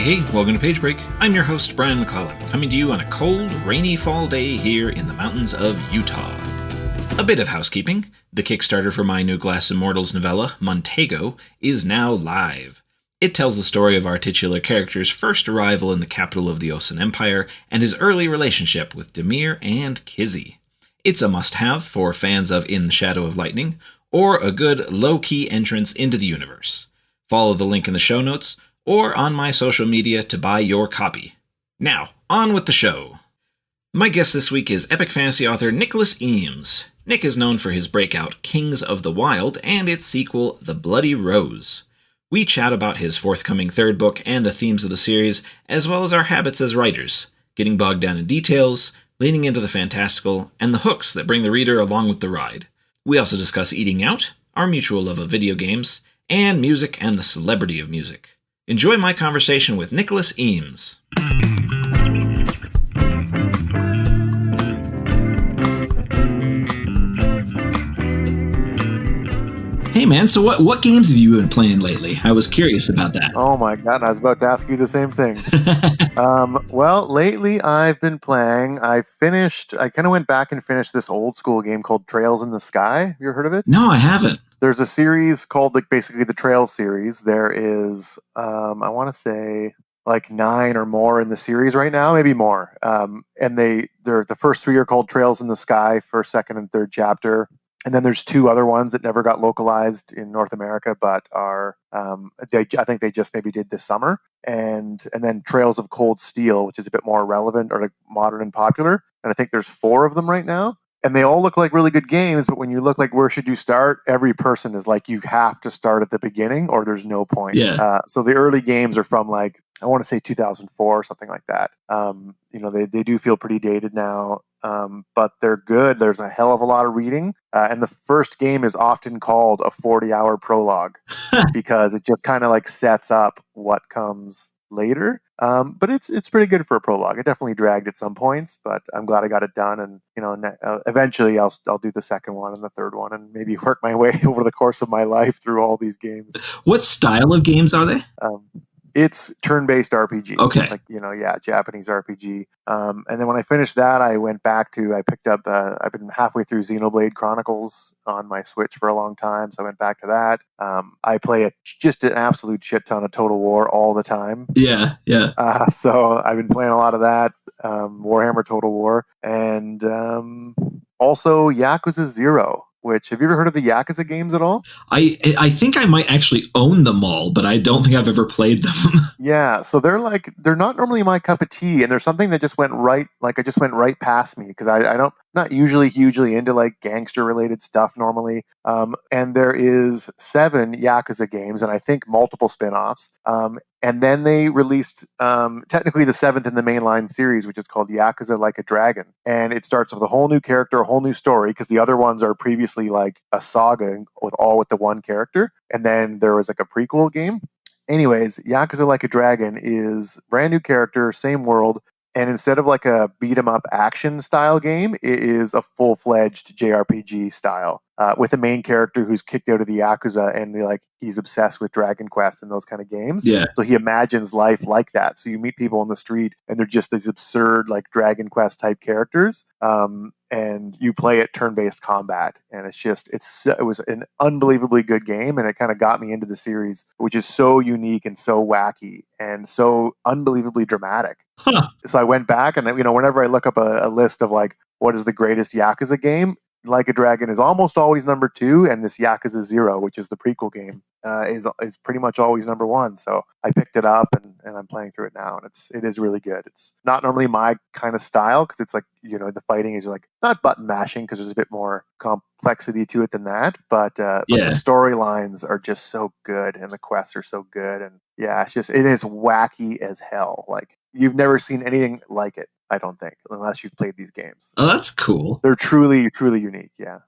Hey, welcome to Page Break. I'm your host, Brian McClellan, coming to you on a cold, rainy fall day here in the mountains of Utah. A bit of housekeeping. The Kickstarter for my new Glass Immortals novella, Montego, is now live. It tells the story of our titular character's first arrival in the capital of the Osen Empire and his early relationship with Demir and Kizzy. It's a must-have for fans of In the Shadow of Lightning, or a good low-key entrance into the universe. Follow the link in the show notes, or on my social media to buy your copy. Now, on with the show. My guest this week is epic fantasy author Nicholas Eames. Nick is known for his breakout Kings of the Wyld and its sequel, The Bloody Rose. We chat about his forthcoming third book and the themes of the series, as well as our habits as writers, getting bogged down in details, leaning into the fantastical, and the hooks that bring the reader along with the ride. We also discuss eating out, our mutual love of video games, and music and the celebrity of music. Enjoy my conversation with Nicholas Eames. Hey man, so what games have you been playing lately? I was curious about that. Oh my god, I was about to ask you the same thing. Well, lately I've been playing, I kind of went back and finished this old school game called Trails in the Sky. Have you ever heard of it? No, I haven't. There's a series called basically the Trails series. There is, I want to say, like 9 or more in the series right now, maybe more. And the first 3 are called Trails in the Sky, first, second, and third chapter. And then there's 2 other ones that never got localized in North America, but are I think they just maybe did this summer. And then Trails of Cold Steel, which is a bit more relevant or like modern and popular. And I think there's 4 of them right now. And they all look like really good games, but when you look like where should you start, every person is like, you have to start at the beginning or there's no point. Yeah. So the early games are from like, I want to say 2004 or something like that. They do feel pretty dated now, but they're good. There's a hell of a lot of reading. And the first game is often called a 40-hour prologue because it just kind of like sets up what comes later. But it's pretty good for a prologue. It definitely dragged at some points, but I'm glad I got it done. And eventually I'll do the second one and the third one, and maybe work my way over the course of my life through all these games. What style of games are they? It's turn-based RPG. Okay. Japanese RPG. And then when I finished that, I picked up, I've been halfway through Xenoblade Chronicles on my Switch for a long time, so I went back to that. I play just an absolute shit ton of Total War all the time. Yeah. So I've been playing a lot of that, Warhammer Total War, and also Yakuza 0. Which, have you ever heard of the Yakuza games at all? I think I might actually own them all, but I don't think I've ever played them. Yeah, so they're not normally my cup of tea, and there's something that just went right past me because I'm not usually hugely into like gangster related stuff normally. And there is 7 Yakuza games, and I think multiple spin-offs. And then they released technically the 7th in the mainline series, which is called Yakuza Like a Dragon. And it starts with a whole new character, a whole new story, because the other ones are previously like a saga with the one character. And then there was like a prequel game. Anyways, Yakuza Like a Dragon is brand new character, same world. And instead of like a beat 'em up action style game, it is a full-fledged JRPG style with a main character who's kicked out of the Yakuza, and he's obsessed with Dragon Quest and those kind of games. Yeah. So he imagines life like that. So you meet people on the street, and they're just these absurd like Dragon Quest type characters. And you play it turn-based combat, and it was an unbelievably good game, and it kind of got me into the series, which is so unique and so wacky and so unbelievably dramatic. Huh. So I went back, and whenever I look up a list of like what is the greatest Yakuza game, Like a Dragon is almost always number 2, and this Yakuza 0, which is the prequel game, is pretty much always number 1. So I picked it up, and I'm playing through it now, and it is really good. It's not normally my kind of style because it's like the fighting is like not button mashing because there's a bit more complexity to it than that, but the storylines are just so good, and the quests are so good, and yeah, it is wacky as hell. Like you've never seen anything like it, I don't think, unless you've played these games. Oh, that's cool. They're truly, truly unique, yeah.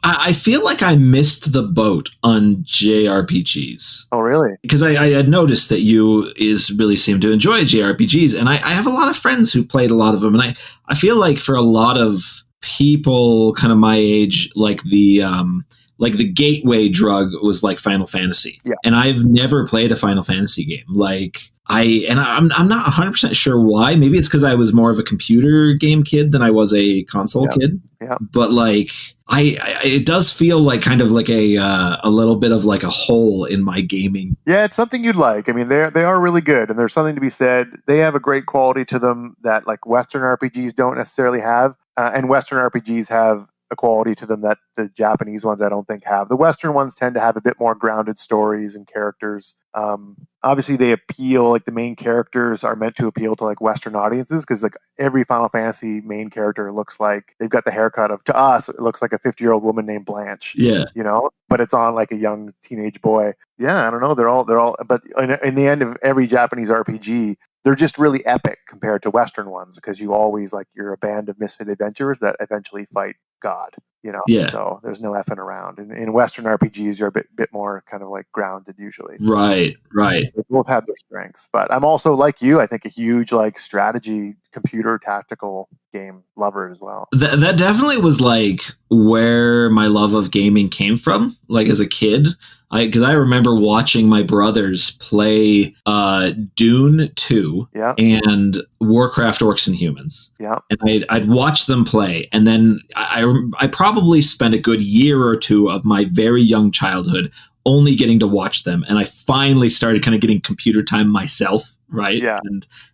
I feel like I missed the boat on JRPGs. Oh, really? Because I had noticed that you really seem to enjoy JRPGs, and I have a lot of friends who played a lot of them, and I feel like for a lot of people kind of my age, like the gateway drug was like Final Fantasy. Yeah. And I've never played a Final Fantasy game. Like I'm not 100% sure why. Maybe it's because I was more of a computer game kid than I was a console kid. Yeah. But like it does feel like kind of like a little bit of like a hole in my gaming. Yeah, it's something you'd like. I mean, they are really good, and there's something to be said. They have a great quality to them that like Western RPGs don't necessarily have, and Western RPGs have a quality to them that the Japanese ones I don't think have. The Western ones tend to have a bit more grounded stories and characters. Obviously, they appeal, like the main characters are meant to appeal to like Western audiences because like every Final Fantasy main character looks like they've got the haircut of, to us, it looks like a 50-year-old woman named Blanche. Yeah. You know, but it's on like a young teenage boy. Yeah, I don't know. They're all, but in the end of every Japanese RPG, they're just really epic compared to Western ones because you always like you're a band of misfit adventurers that eventually fight God, you know. Yeah. So there's no effing around. In Western RPGs, you're a bit more kind of like grounded usually. Right. They both have their strengths, but I'm also like you. I think a huge like strategy, computer tactical game lover as well. That definitely was like where my love of gaming came from. Like as a kid, because I remember watching my brothers play Dune 2 and Warcraft Orcs and Humans. Yeah. And I'd watch them play. And then I probably spent a good year or two of my very young childhood only getting to watch them. And I finally started kind of getting computer time myself, right? Yeah.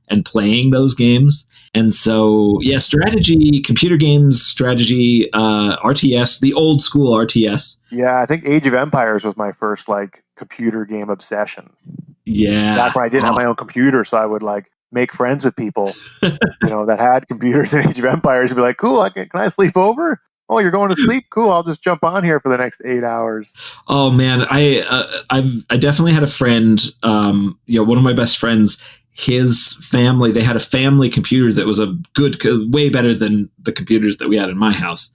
And playing those games. And so, yeah, strategy, computer games, strategy, RTS, the old school RTS. Yeah, I think Age of Empires was my first like computer game obsession. Yeah. Back when I didn't have my own computer, so I would like make friends with people, you know, that had computers in Age of Empires and be like, cool, can I sleep over? Oh, you're going to sleep? Cool. I'll just jump on here for the next 8 hours. Oh man, I definitely had a friend. One of my best friends. His family, they had a family computer that was way better than the computers that we had in my house.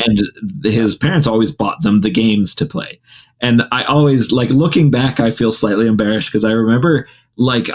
And his parents always bought them the games to play. And I always, like, looking back, I feel slightly embarrassed because I remember, like,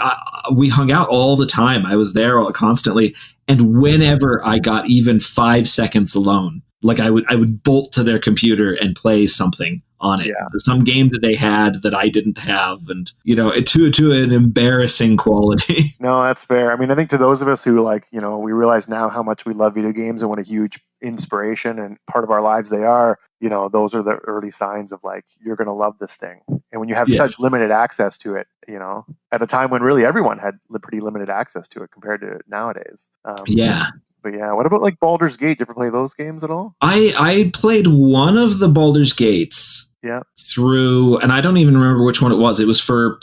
we hung out all the time. I was there constantly. And whenever I got even 5 seconds alone, like I would bolt to their computer and play something on it, some game that they had that I didn't have, and you know, to an embarrassing quality. No, that's fair. I mean, I think to those of us who like, you know, we realize now how much we love video games and what a huge inspiration and part of our lives they are. You know, those are the early signs of like you're going to love this thing. And when you have such limited access to it, you know, at a time when really everyone had pretty limited access to it compared to nowadays. But yeah, what about like Baldur's Gate? Did you ever play those games at all? I played one of the Baldur's Gates through, and I don't even remember which one it was. It was for,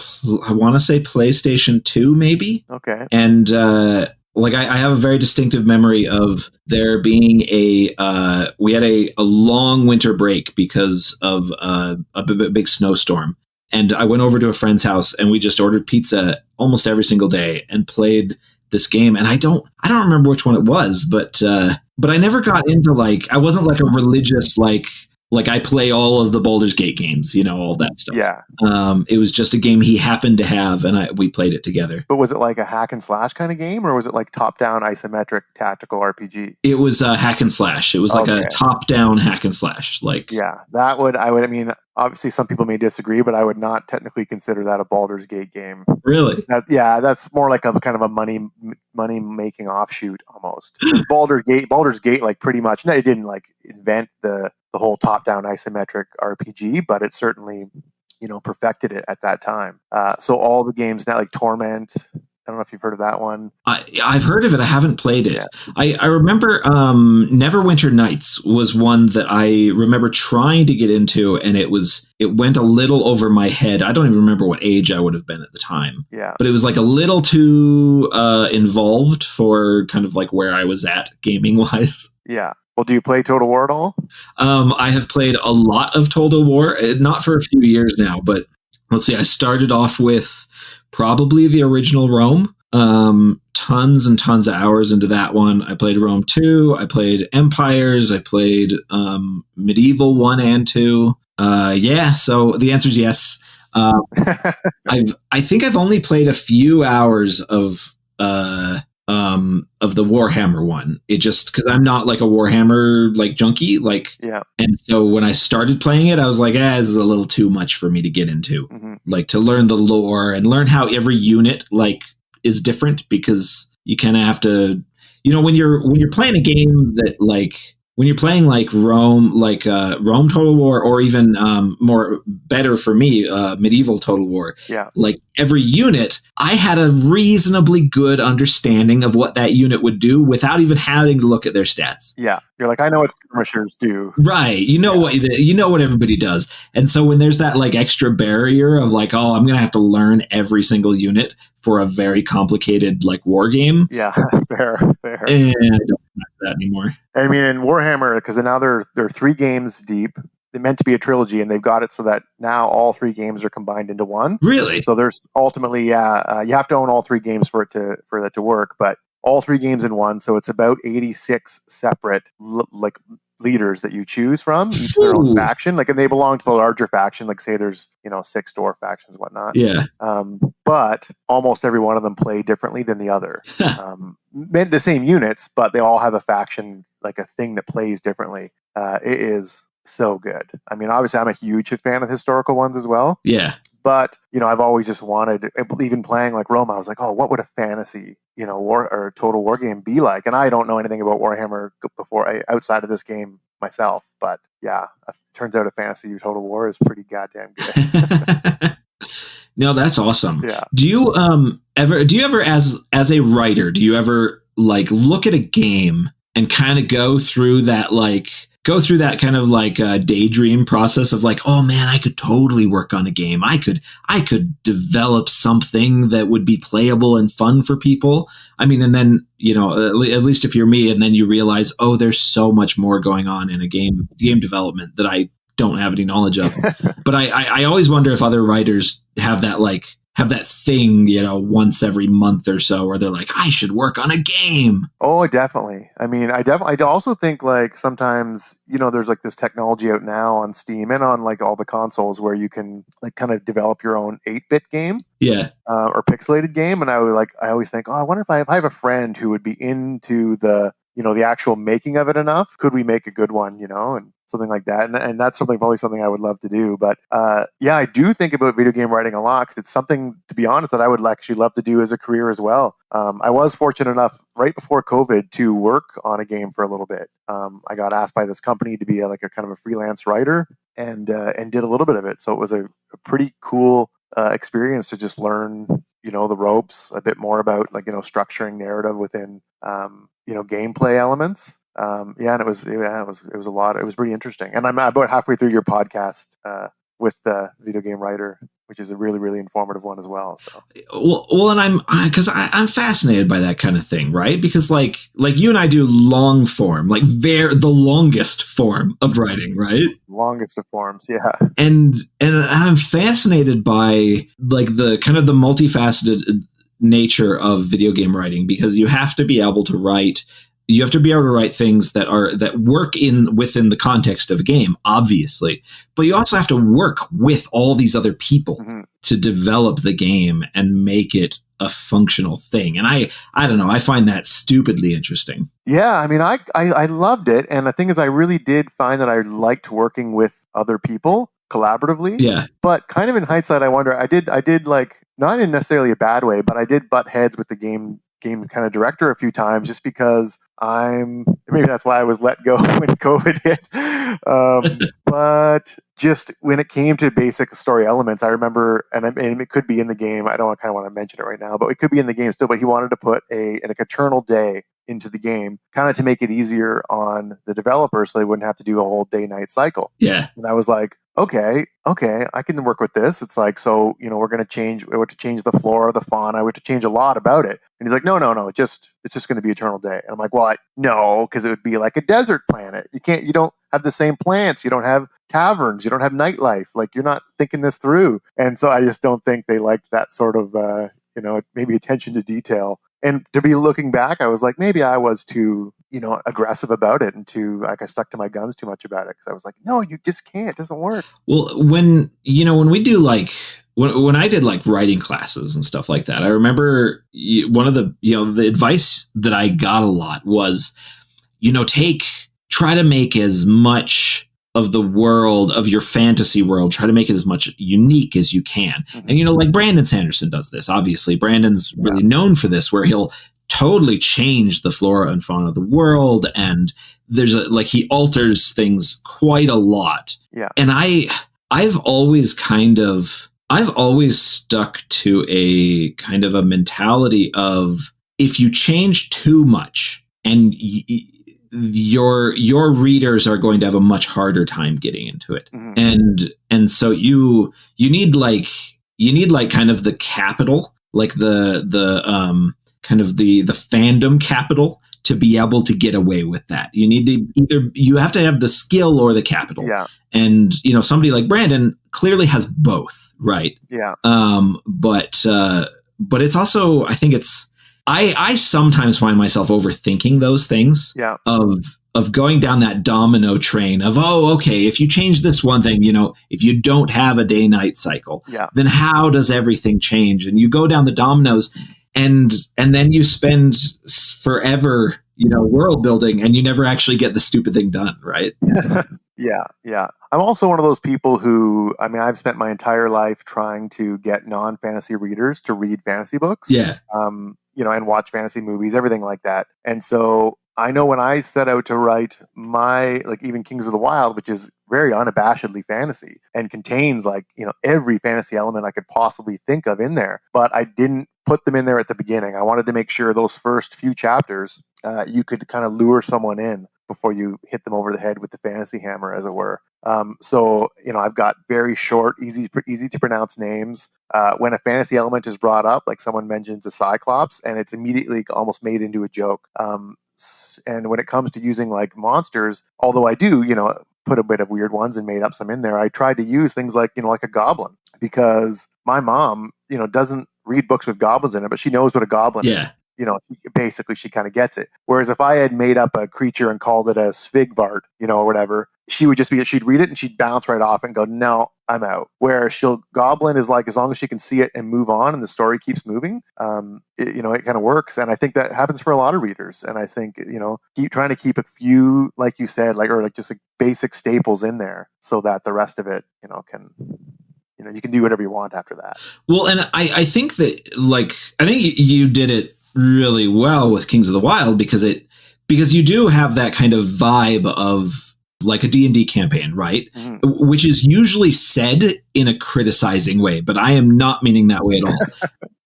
I want to say PlayStation 2, maybe. Okay. And like I have a very distinctive memory of there being we had a long winter break because of a big snowstorm. And I went over to a friend's house and we just ordered pizza almost every single day and played this game. And I don't remember which one it was, but I never got into like, I wasn't like a religious, like I play all of the Baldur's Gate games, you know, all that stuff. Yeah. It was just a game he happened to have and we played it together. But was it like a hack and slash kind of game or was it like top down isometric tactical RPG? It was a hack and slash. It was like a top down hack and slash. Like, yeah, I mean, obviously some people may disagree, but I would not technically consider that a Baldur's Gate game. Really? That's more like a kind of a money making offshoot almost. Baldur's Gate, like pretty much, it didn't like invent the whole top down isometric RPG, but it certainly, you know, perfected it at that time. So all the games now, like Torment, I don't know if you've heard of that one. I've heard of it. I haven't played it. Yeah. I remember Neverwinter Nights was one that I remember trying to get into, and it went a little over my head. I don't even remember what age I would have been at the time. Yeah. But it was like a little too involved for kind of like where I was at gaming wise. Yeah. Well, do you play Total War at all? I have played a lot of Total War, not for a few years now, but let's see. I started off with probably the original Rome. Tons and tons of hours into that one. I played Rome 2. I played Empires. I played Medieval 1 and 2. So the answer is yes. I think I've only played a few hours of the Warhammer one. It just because I'm not like a Warhammer like junkie, like and so when I started playing it, I was like, this is a little too much for me to get into. Mm-hmm. Like to learn the lore and learn how every unit like is different because you kind of have to, when you're playing a game that like, when you're playing like Rome Total War, or even more better for me, medieval Total War. Yeah. Like every unit, I had a reasonably good understanding of what that unit would do without even having to look at their stats. Yeah. You're like, I know what skirmishers do. Right. What everybody does. And so when there's that like extra barrier of like, oh, I'm going to have to learn every single unit for a very complicated like war game. Yeah. Fair. And I don't have that anymore. I mean, in Warhammer, because now they're 3 games deep. They meant to be a trilogy, and they've got it so that now all 3 games are combined into one. Really? So there's ultimately, you have to own all 3 games for that to work. But all 3 games in one, so it's about 86 separate leaders that you choose from, each their own faction. Like, and they belong to the larger faction. Like, say there's 6 dwarf factions, whatnot. Yeah. But almost every one of them play differently than the other. The same units, but they all have a faction, like a thing that plays differently. It is so good. I mean, obviously, I'm a huge fan of historical ones as well. Yeah. But, I've always just wanted, even playing like Rome, I was like, oh, what would a fantasy, war or total war game be like? And I don't know anything about Warhammer outside of this game myself. But yeah, it turns out a fantasy total war is pretty goddamn good. No, that's awesome. Yeah. Do you ever as a writer, do you ever like look at a game and kind of go through that kind of like daydream process of like, oh man, I could totally work on a game. I could develop something that would be playable and fun for people. I mean, and then, at least if you're me, and then you realize, oh, there's so much more going on in a game development that I don't have any knowledge of. But I always wonder if other writers have that thing, once every month or so, where they're like, I should work on a game. Oh, definitely. I mean, I also think like sometimes, there's like this technology out now on Steam and on like all the consoles where you can like kind of develop your own 8-bit game. Yeah. Or pixelated game. And I always think, oh, I wonder if I have a friend who would be into the actual making of it enough. Could we make a good one, and something like that? And that's probably something I would love to do. But I do think about video game writing a lot, because it's something, to be honest, that I would actually love to do as a career as well. I was fortunate enough right before COVID to work on a game for a little bit. I got asked by this company to be a kind of a freelance writer, and did a little bit of it. So it was a pretty cool experience to just learn, the ropes a bit more about structuring narrative within gameplay elements. And it was a lot. It was pretty interesting. And I'm about halfway through your podcast with the video game writer, which is a really, really informative one as well. So well, and I'm fascinated by that kind of thing, right? Because like you and I do long form, like the longest form of writing, right? Longest of forms, yeah. And I'm fascinated by like the kind of the multifaceted nature of video game writing, because you have to be able to write things that work within the context of a game, obviously, but you also have to work with all these other people to develop the game and make it a functional thing. And I don't know, I find that stupidly interesting. Yeah, I mean, I loved it, and the thing is, I really did find that I liked working with other people collaboratively. Yeah, but kind of in hindsight, I wonder, I did like, not in necessarily a bad way, but I did butt heads with the game kind of director a few times, just because maybe that's why I was let go when COVID hit. But just when it came to basic story elements, I remember, and it could be in the game, I don't kind of want to mention it right now, but it could be in the game still, but he wanted to put an eternal day into the game, kind of to make it easier on the developers so they wouldn't have to do a whole day-night cycle. Yeah. And I was like, okay, I can work with this. It's like, so, we have to change the flora, the fauna, we have to change a lot about it. And he's like, no, it's just going to be eternal day. And I'm like, well, no, because it would be like a desert planet. You don't have the same plants. You don't have taverns. You don't have nightlife. Like, you're not thinking this through. And so I just don't think they liked that sort of, maybe attention to detail. And to be looking back, I was like, maybe I was too, aggressive about it, and I stuck to my guns too much about it, because I was like, no, you just can't. It doesn't work. Well, when we do when I did like writing classes and stuff like that, I remember one of the advice that I got a lot was, try to make as much the world, of your fantasy world, try to make it as much unique as you can. Mm-hmm. And, like Brandon Sanderson does this, obviously. Brandon's really known for this, where he'll totally change the flora and fauna of the world. And there's he alters things quite a lot. Yeah. And I've always stuck to a kind of a mentality of, if you change too much, and your readers are going to have a much harder time getting into it. Mm-hmm. And so you need kind of the capital, like the kind of the fandom capital, to be able to get away with that. You need to you have to have the skill or the capital. Yeah. And somebody like Brandon clearly has both, right? Yeah. But it's also, I think I sometimes find myself overthinking those things. Yeah. Of going down that domino train of, okay, if you change this one thing, if you don't have a day-night cycle, then how does everything change? And you go down the dominoes, and then you spend forever, world building, and you never actually get the stupid thing done, right? Yeah. I'm also one of those people who, I've spent my entire life trying to get non-fantasy readers to read fantasy books. Yeah. And watch fantasy movies, everything like that. And so I know when I set out to write my, even Kings of the Wyld, which is very unabashedly fantasy and contains every fantasy element I could possibly think of in there, but I didn't put them in there at the beginning. I wanted to make sure those first few chapters, you could kind of lure someone in before you hit them over the head with the fantasy hammer, as it were. So I've got very short, easy to pronounce names. When a fantasy element is brought up, like someone mentions a Cyclops, and it's immediately almost made into a joke. And when it comes to using monsters, although I do, put a bit of weird ones and made up some in there, I tried to use things like a goblin, because my mom, doesn't read books with goblins in it, but she knows what a goblin is. Basically she kind of gets it. Whereas if I had made up a creature and called it a Svigvart, or whatever, she'd read it and she'd bounce right off and go, no, I'm out. Where goblin is as long as she can see it and move on and the story keeps moving, it kind of works. And I think that happens for a lot of readers. And I think, keep trying to keep a few, like you said, just basic staples in there, so that the rest of it, can, you can do whatever you want after that. Well, and I think that, I think you did it really well with Kings of the Wyld, because you do have that kind of vibe of a D&D campaign, right? Mm-hmm. Which is usually said in a criticizing way, but I am not meaning that way at all.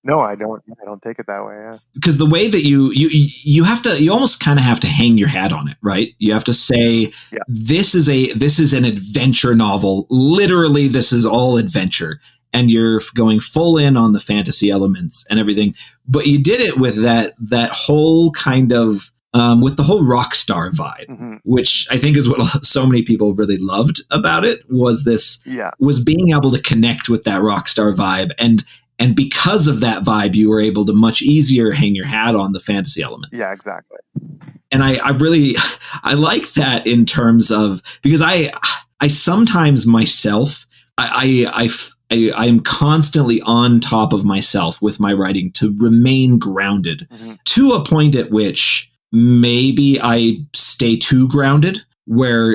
No, I don't take it that way. Yeah. Because the way that you almost kind of have to hang your hat on it, right? You have to say, this is an adventure novel. Literally, this is all adventure. And you're going full in on the fantasy elements and everything. But you did it with that whole kind of, with the whole rock star vibe, mm-hmm. which I think is what so many people really loved about it, was being able to connect with that rock star vibe. And because of that vibe, you were able to much easier hang your hat on the fantasy elements. Yeah, exactly. And I really like that, in terms of, because I sometimes myself, I am constantly on top of myself with my writing to remain grounded, mm-hmm. to a point at which maybe I stay too grounded, where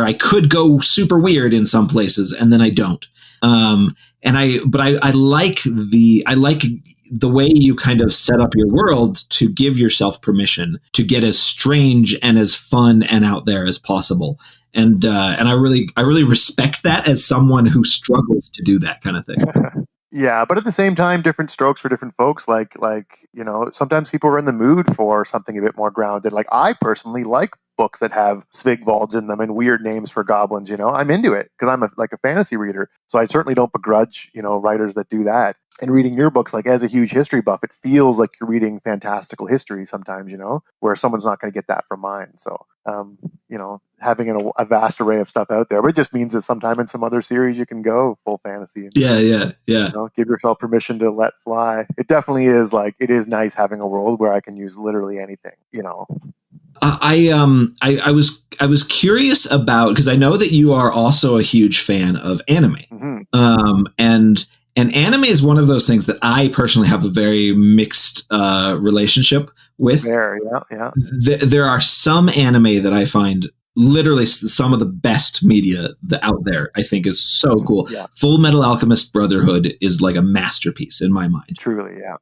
I could go super weird in some places and then I don't. But I like the way you kind of set up your world to give yourself permission to get as strange and as fun and out there as possible. And I really respect that as someone who struggles to do that kind of thing. Yeah, but at the same time, different strokes for different folks. Sometimes people are in the mood for something a bit more grounded. I personally like books that have Svigvalds in them and weird names for goblins. I'm into it because I'm a fantasy reader. So I certainly don't begrudge, writers that do that. And reading your books, as a huge history buff, it feels like you're reading fantastical history sometimes, where someone's not going to get that from mine. So, having a vast array of stuff out there, but it just means that sometime in some other series you can go full fantasy. And, give yourself permission to let fly. It definitely is it is nice having a world where I can use literally anything, I was curious about, because I know that you are also a huge fan of anime. Mm-hmm. And anime is one of those things that I personally have a very mixed relationship with. There are some anime that I find literally some of the best media out there. I think is so cool. Yeah. Full Metal Alchemist Brotherhood is like a masterpiece in my mind. Truly, yeah.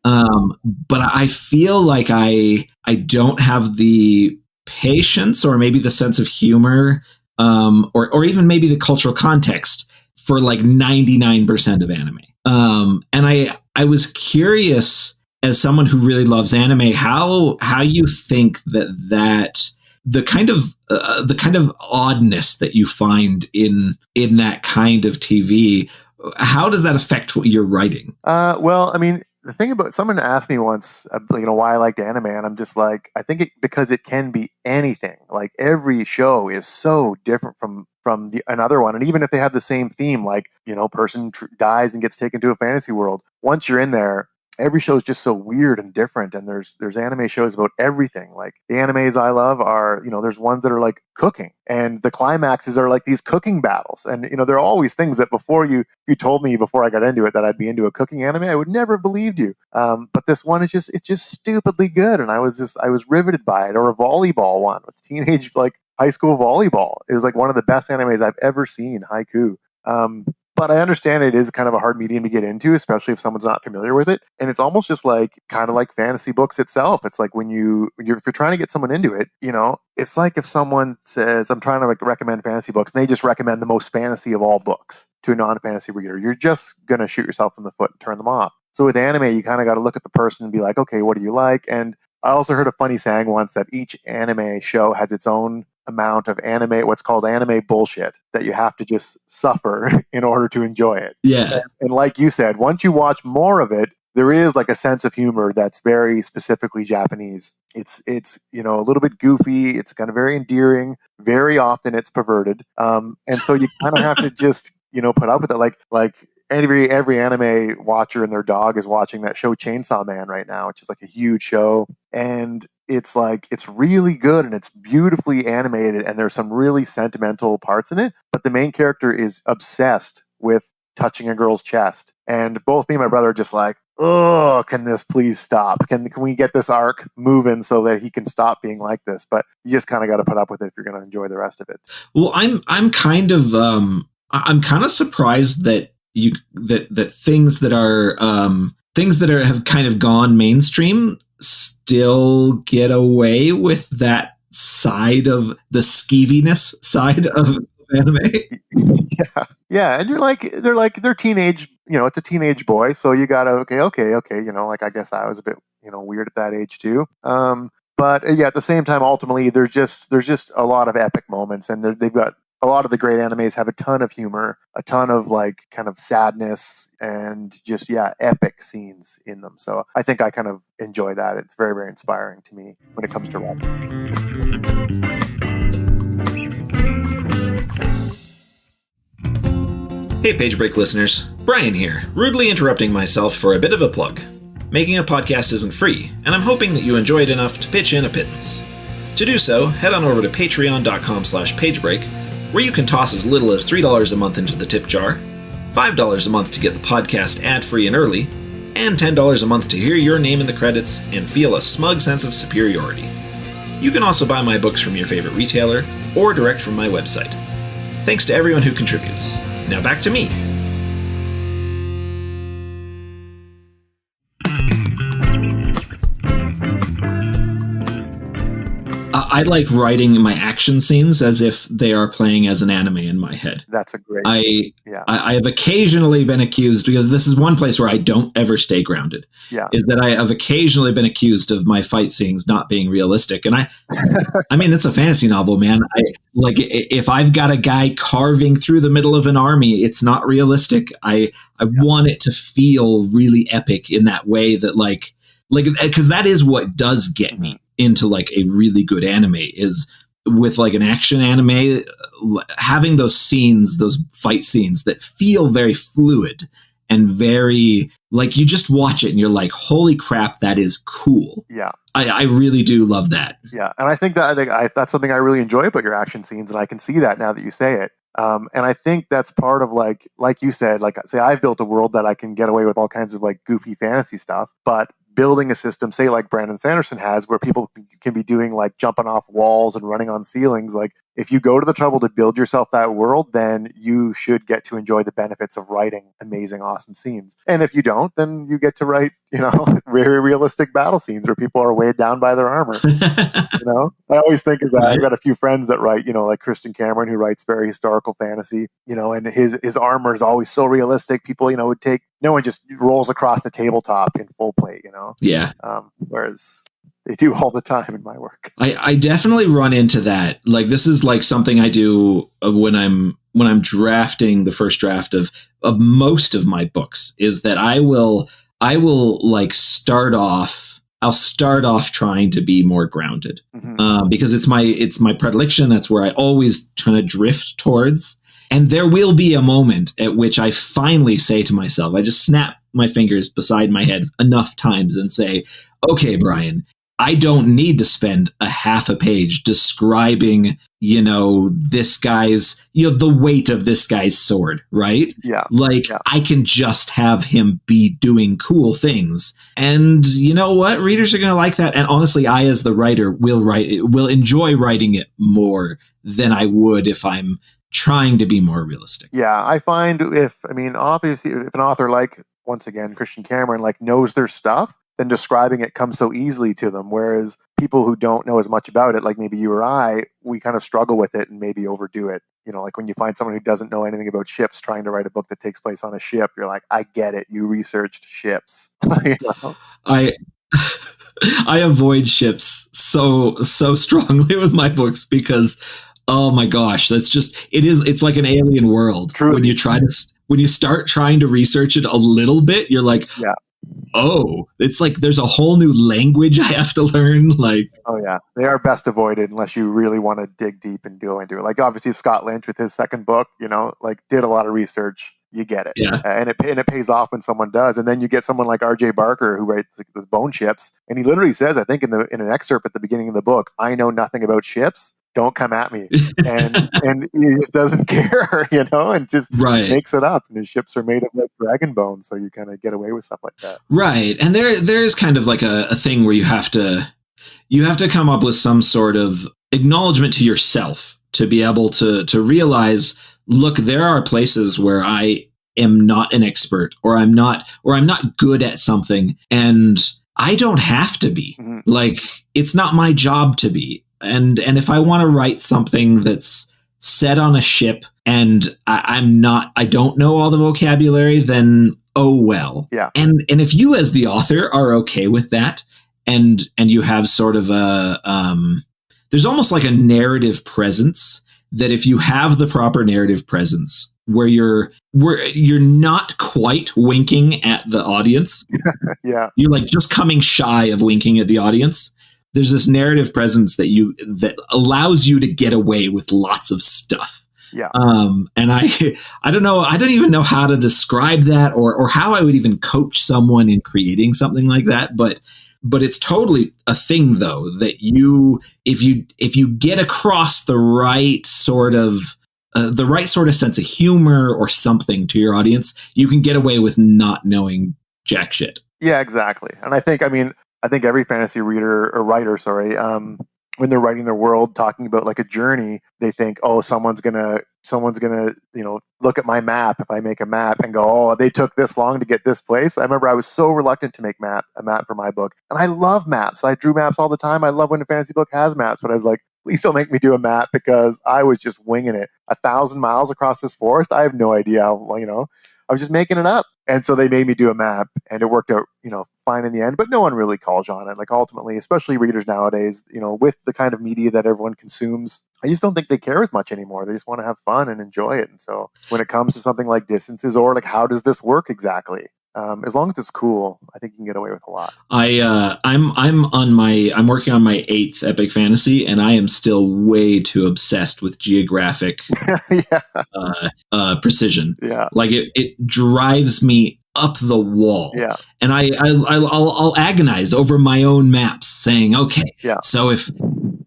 But I feel like I don't have the patience or maybe the sense of humor, or even maybe the cultural context for like 99% of anime. And I was curious, as someone who really loves anime, how you think that the kind of oddness that you find in that kind of TV, how does that affect what you're writing? Well, I mean, the thing about someone asked me once, why I liked anime, and I'm just like, I think because it can be anything. Like every show is so different from another one, and even if they have the same theme, like person dies and gets taken to a fantasy world. Once you're in there, every show is just so weird and different, and there's anime shows about everything. Like the animes I love are, there's ones that are like cooking, and the climaxes are like these cooking battles, and there are always things that before you told me before I got into it that I'd be into a cooking anime, I would never have believed you. But this one is it's just stupidly good, and I was riveted by it. Or a volleyball one with teenage high school volleyball is like one of the best animes I've ever seen. Haiku. But I understand it is kind of a hard medium to get into, especially if someone's not familiar with it. And it's almost just kind of like fantasy books itself. It's like if you're trying to get someone into it, it's like if someone says, I'm trying to recommend fantasy books, and they just recommend the most fantasy of all books to a non-fantasy reader. You're just going to shoot yourself in the foot and turn them off. So with anime, you kind of got to look at the person and be like, okay, what do you like? And I also heard a funny saying once that each anime show has its own amount of what's called anime bullshit that you have to just suffer in order to enjoy it. Yeah. And like you said, once you watch more of it, there is like a sense of humor that's very specifically Japanese. It's a little bit goofy. It's kind of very endearing. Very often it's perverted. And so you kind of have to just, put up with it. Like every anime watcher and their dog is watching that show Chainsaw Man right now, which is like a huge show. And it's really good and it's beautifully animated and there's some really sentimental parts in it. But the main character is obsessed with touching a girl's chest. And both me and my brother are just like, oh, can this please stop? Can we get this arc moving so that he can stop being like this? But you just kind of got to put up with it if you're going to enjoy the rest of it. Well, I'm kind of surprised that that things that have kind of gone mainstream still get away with that side of the skeeviness side of anime. Yeah, and they're teenage. It's a teenage boy, so you gotta okay. I guess I was a bit weird at that age too. But yeah, at the same time, ultimately, there's just a lot of epic moments, and they've got a lot of the great animes have a ton of humor, a ton of kind of sadness, and just epic scenes in them. So I think I kind of enjoy that. It's very, very inspiring to me when it comes to writing. Hey, Page Break listeners, Brian here, rudely interrupting myself for a bit of a plug. Making a podcast isn't free, and I'm hoping that you enjoy it enough to pitch in a pittance. To do so, head on over to patreon.com/pagebreak, where you can toss as little as $3 a month into the tip jar, $5 a month to get the podcast ad-free and early, and $10 a month to hear your name in the credits and feel a smug sense of superiority. You can also buy my books from your favorite retailer, or direct from my website. Thanks to everyone who contributes. Now back to me. I like writing my action scenes as if they are playing as an anime in my head. That's a great... I have occasionally been accused, because this is one place where I don't ever stay grounded, is that I have occasionally been accused of my fight scenes not being realistic. And I mean, it's a fantasy novel, man. If I've got a guy carving through the middle of an army, it's not realistic. I want it to feel really epic in that way that because that is what does get me into a really good anime, is with an action anime, having those scenes, those fight scenes that feel very fluid and very you just watch it and you're like, holy crap, that is cool. Yeah. I really do love that. Yeah. And I think that's something I really enjoy about your action scenes. And I can see that now that you say it. And I think that's part of like you said, say I've built a world that I can get away with all kinds of goofy fantasy stuff, but building a system, say like Brandon Sanderson has, where people can be doing jumping off walls and running on ceilings, if you go to the trouble to build yourself that world, then you should get to enjoy the benefits of writing amazing, awesome scenes. And if you don't, then you get to write, very realistic battle scenes where people are weighed down by their armor. I always think of that. Right. I've got a few friends that write, like Christian Cameron, who writes very historical fantasy, and his armor is always so realistic. People, would take, no one just rolls across the tabletop in full plate, Yeah. Whereas they do all the time in my work. I definitely run into that. Like, this is like something I do when I'm drafting the first draft of most of my books, is that I will like I'll start off trying to be more grounded, because it's my predilection. That's where I always kind of drift towards. And there will be a moment at which I finally say to myself, I just snap my fingers beside my head enough times and say, okay, Brian, I don't need to spend a half a page describing, this guy's, the weight of this guy's sword, right? Yeah. I can just have him be doing cool things. And you know what? Readers are going to like that. And honestly, I, as the writer, will enjoy writing it more than I would if I'm trying to be more realistic. Yeah. I find obviously, if an author like, once again, Christian Cameron, knows their stuff, then describing it comes so easily to them. Whereas people who don't know as much about it, like maybe you or I, we kind of struggle with it and maybe overdo it. Like when you find someone who doesn't know anything about ships trying to write a book that takes place on a ship, you're like, I get it. You researched ships. I avoid ships so strongly with my books because, oh my gosh, it's like an alien world. Truly. When you start trying to research it a little bit, you're like, yeah. Oh, it's like there's a whole new language I have to learn. Oh yeah, they are best avoided unless you really want to dig deep and go into it. Like obviously Scott Lynch with his second book, did a lot of research. You get it, yeah, and it pays off when someone does. And then you get someone like R.J. Barker who writes the Bone Ships, and he literally says, I think in an excerpt at the beginning of the book, I know nothing about ships. Don't come at me. And he just doesn't care, and just makes it up. And his ships are made of dragon bones, so you kind of get away with stuff like that. Right. And there is kind of like a thing where you have to come up with some sort of acknowledgement to yourself to be able to realize, look, there are places where I am not an expert or I'm not good at something, and I don't have to be. Mm-hmm. It's not my job to be. And if I want to write something that's set on a ship and I don't know all the vocabulary, then oh well. Yeah. And if you as the author are okay with that, and you have sort of there's almost like a narrative presence that if you have the proper narrative presence where you're not quite winking at the audience. Yeah. You're just coming shy of winking at the audience. There's this narrative presence that allows you to get away with lots of stuff. Yeah. And I don't know. I don't even know how to describe that or how I would even coach someone in creating something like that. But it's totally a thing, though, that if you get across the right sort of sense of humor or something to your audience, you can get away with not knowing jack shit. Yeah, exactly. And I think every fantasy reader or writer, when they're writing their world, talking about a journey, they think, oh, someone's gonna, look at my map if I make a map and go, oh, they took this long to get this place. I remember I was so reluctant to make a map for my book, and I love maps. I drew maps all the time. I love when a fantasy book has maps, but I was like, please don't make me do a map because I was just winging it. 1,000 miles across this forest. I have no idea how, I was just making it up. And so they made me do a map, and it worked out, fine in the end, but no one really calls on it. Ultimately, especially readers nowadays, with the kind of media that everyone consumes, I just don't think they care as much anymore. They just want to have fun and enjoy it. And so when it comes to something like distances or how does this work exactly? As long as it's cool, I think you can get away with a lot. I'm working on my 8th epic fantasy, and I am still way too obsessed with geographic precision. Yeah, it drives me up the wall. Yeah, and I'll agonize over my own maps, saying, okay, so if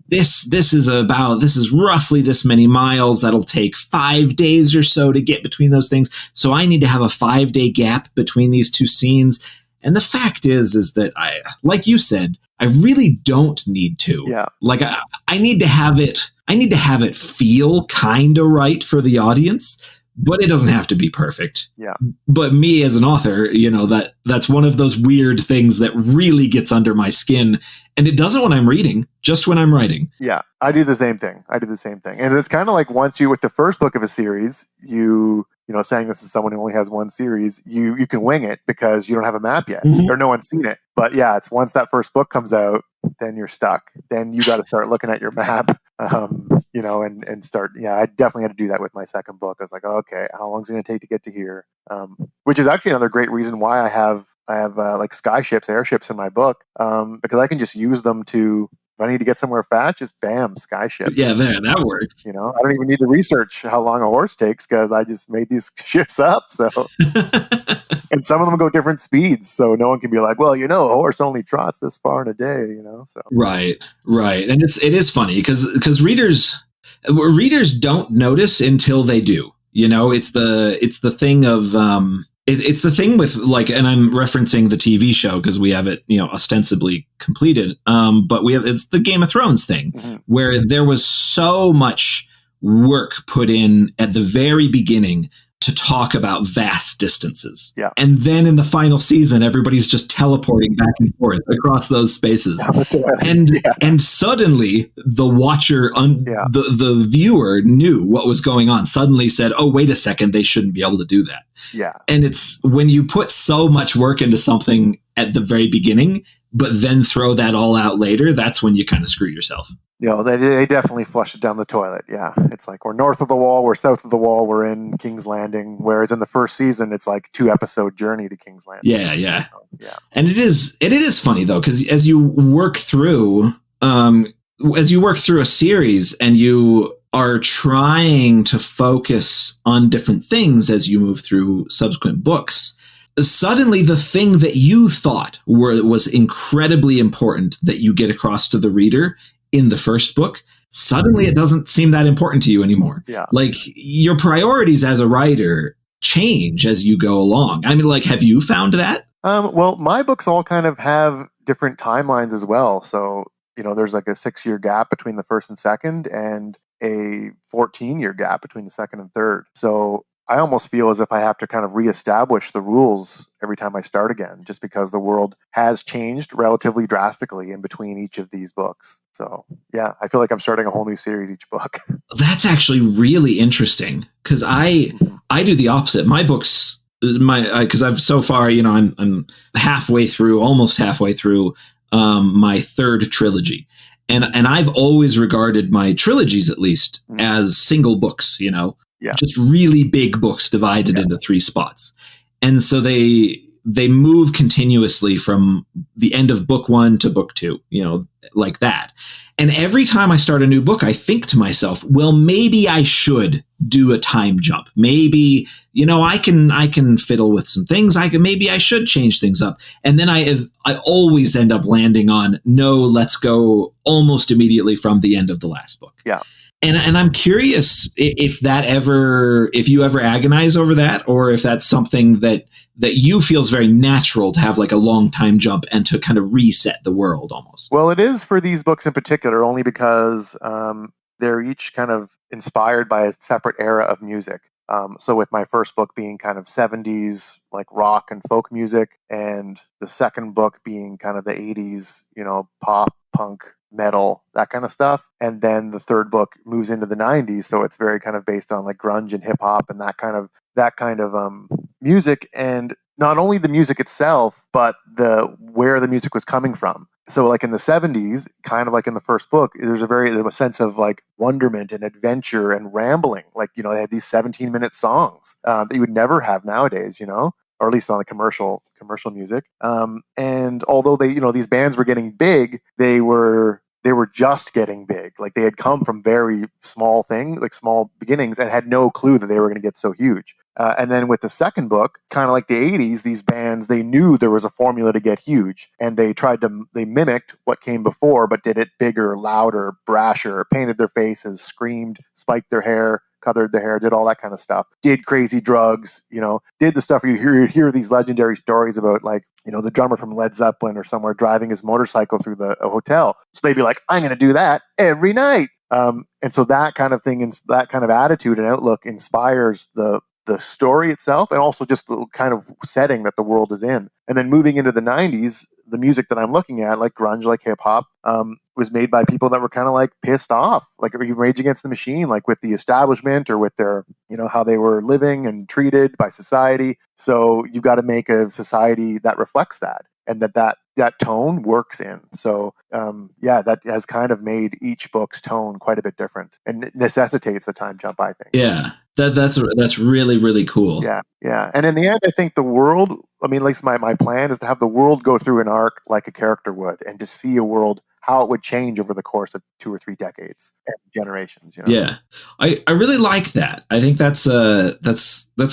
this is roughly this many miles, that'll take 5 days or so to get between those things. So I need to have a 5-day gap between these two scenes. And the fact is that like you said, I really don't need to. Yeah. Like I need to have it. I need to have it feel kind of right for the audience, but it doesn't have to be perfect. Yeah. But me as an author, that's one of those weird things that really gets under my skin. And it doesn't when I'm reading, just when I'm writing. Yeah, I do the same thing. And it's kind of like once you, with the first book of a series, saying this is someone who only has one series, you can wing it because you don't have a map yet or no one's seen it. But yeah, it's once that first book comes out, then you're stuck. Then you got to start looking at your map, and start. Yeah, I definitely had to do that with my second book. I was like, oh, okay, how long is it going to take to get to here? Which is actually another great reason why I have like skyships, airships in my book, because I can just use them to, if I need to get somewhere fast, just bam, skyship. Yeah, that works. I don't even need to research how long a horse takes because I just made these ships up. So, and some of them go different speeds, so no one can be like, well, a horse only trots this far in a day. So right, and it is funny because readers don't notice until they do. It's the thing of it's the thing with, like, and I'm referencing the TV show because we have it, ostensibly completed. But it's the Game of Thrones thing where there was so much work put in at the very beginning to talk about vast distances. Yeah. And then in the final season, everybody's just teleporting back and forth across those spaces. And suddenly the watcher, the viewer knew what was going on, suddenly said, oh, wait a second, they shouldn't be able to do that. Yeah. And it's when you put so much work into something at the very beginning, but then throw that all out later, that's when you kind of screw yourself. They definitely flush it down the toilet. Yeah. It's like, we're north of the wall, we're south of the wall, we're in King's Landing. Whereas in the first season, it's like 2-episode journey to King's Landing. Yeah. And it is funny though, because as you work through a series and you are trying to focus on different things as you move through subsequent books, suddenly the thing that you thought was incredibly important that you get across to the reader in the first book, suddenly it doesn't seem that important to you anymore. Yeah. Like, your priorities as a writer change as you go along. I mean, like, have you found that? Well, my books all kind of have different timelines as well. So, there's like a 6-year gap between the first and second and a 14-year gap between the second and third. So I almost feel as if I have to kind of reestablish the rules every time I start again, just because the world has changed relatively drastically in between each of these books. So yeah, I feel like I'm starting a whole new series each book. That's actually really interesting because I do the opposite. My books, because I've so far, I'm almost halfway through my third trilogy. And I've always regarded my trilogies, at least, as single books, just really big books divided into 3 spots. And so they move continuously from the end of book 1 to book 2, like that. And every time I start a new book, I think to myself, well, maybe I should do a time jump. Maybe, I can fiddle with some things. Maybe I should change things up. And then I always end up landing on, no, let's go almost immediately from the end of the last book. Yeah. And I'm curious if you ever agonize over that, or if that's something that you feels very natural to have, like a long time jump and to kind of reset the world almost. Well, it is for these books in particular, only because they're each kind of inspired by a separate era of music. So with my first book being kind of 70s, like rock and folk music, and the second book being kind of the 80s, pop, punk, metal, that kind of stuff. And then the third book moves into the 90s, so it's very kind of based on like grunge and hip hop and that kind of music, and not only the music itself, but where the music was coming from. So like in the 70s, kind of like in the first book, there's a sense of like wonderment and adventure and rambling. Like, they had these 17-minute songs that you would never have nowadays, or at least on the commercial music. And although these bands were getting big, they were just getting big. Like, they had come from very small small beginnings, and had no clue that they were going to get so huge. And then with the second book, kind of like the 80s, these bands, they knew there was a formula to get huge, and they mimicked what came before, but did it bigger, louder, brasher, painted their faces, screamed, spiked their hair, colored the hair, did all that kind of stuff, did crazy drugs, did the stuff where you hear these legendary stories about like, the drummer from Led Zeppelin or somewhere driving his motorcycle through a hotel. So they'd be like, I'm going to do that every night. And so that kind of thing and that kind of attitude and outlook inspires the story itself and also just the kind of setting that the world is in. And then moving into the 90s, the music that I'm looking at, like grunge, like hip hop, was made by people that were kind of like pissed off, like Rage Against the Machine, like with the establishment or with their, how they were living and treated by society. So you've got to make a society that reflects that and that tone works in. So that has kind of made each book's tone quite a bit different and necessitates the time jump, I think. Yeah, that's really, really cool. Yeah. And in the end, I think the world, at least my plan is to have the world go through an arc like a character would and to see a world, how it would change over the course of 2 or 3 decades and generations. Yeah, I really like that. I think that's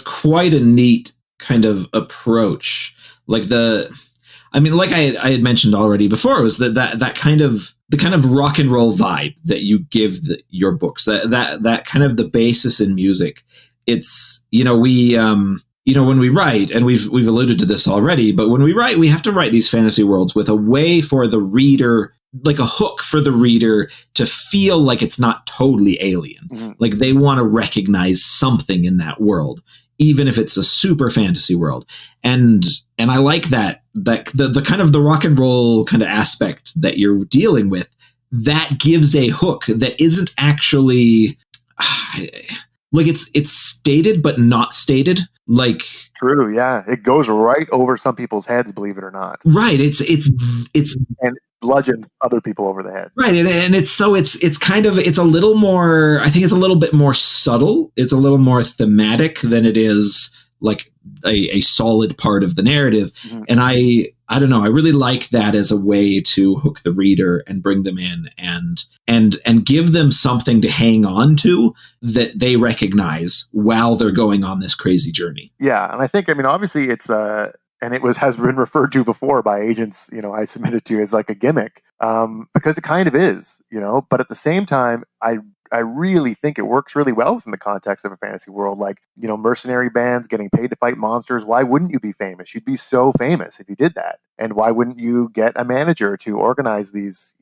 quite a neat kind of approach. Like like I had mentioned already before, it was that kind of the kind of rock and roll vibe that you give your books. That kind of the basis in music. It's when we write, and we've alluded to this already, but when we write, we have to write these fantasy worlds with a way for the reader, like a hook for the reader to feel like it's not totally alien. Mm-hmm. Like they want to recognize something in that world, even if it's a super fantasy world. And I like that the kind of the rock and roll kind of aspect that you're dealing with, that gives a hook that isn't actually like it's stated but not stated. Like true, yeah, it goes right over some people's heads, believe it or not. Right, it's and bludgeons other people over the head. Right, and it's kind of, it's a little more, I think it's a little bit more subtle. It's a little more thematic than it is like a solid part of the narrative. Mm-hmm. And I don't know, I really like that as a way to hook the reader and bring them in and give them something to hang on to that they recognize while they're going on this crazy journey. Yeah, and I think, obviously it's and has been referred to before by agents, I submitted to as like a gimmick, because it kind of is, but at the same time, I really think it works really well within the context of a fantasy world. Like, mercenary bands getting paid to fight monsters. Why wouldn't you be famous? You'd be so famous if you did that. And why wouldn't you get a manager to organize these,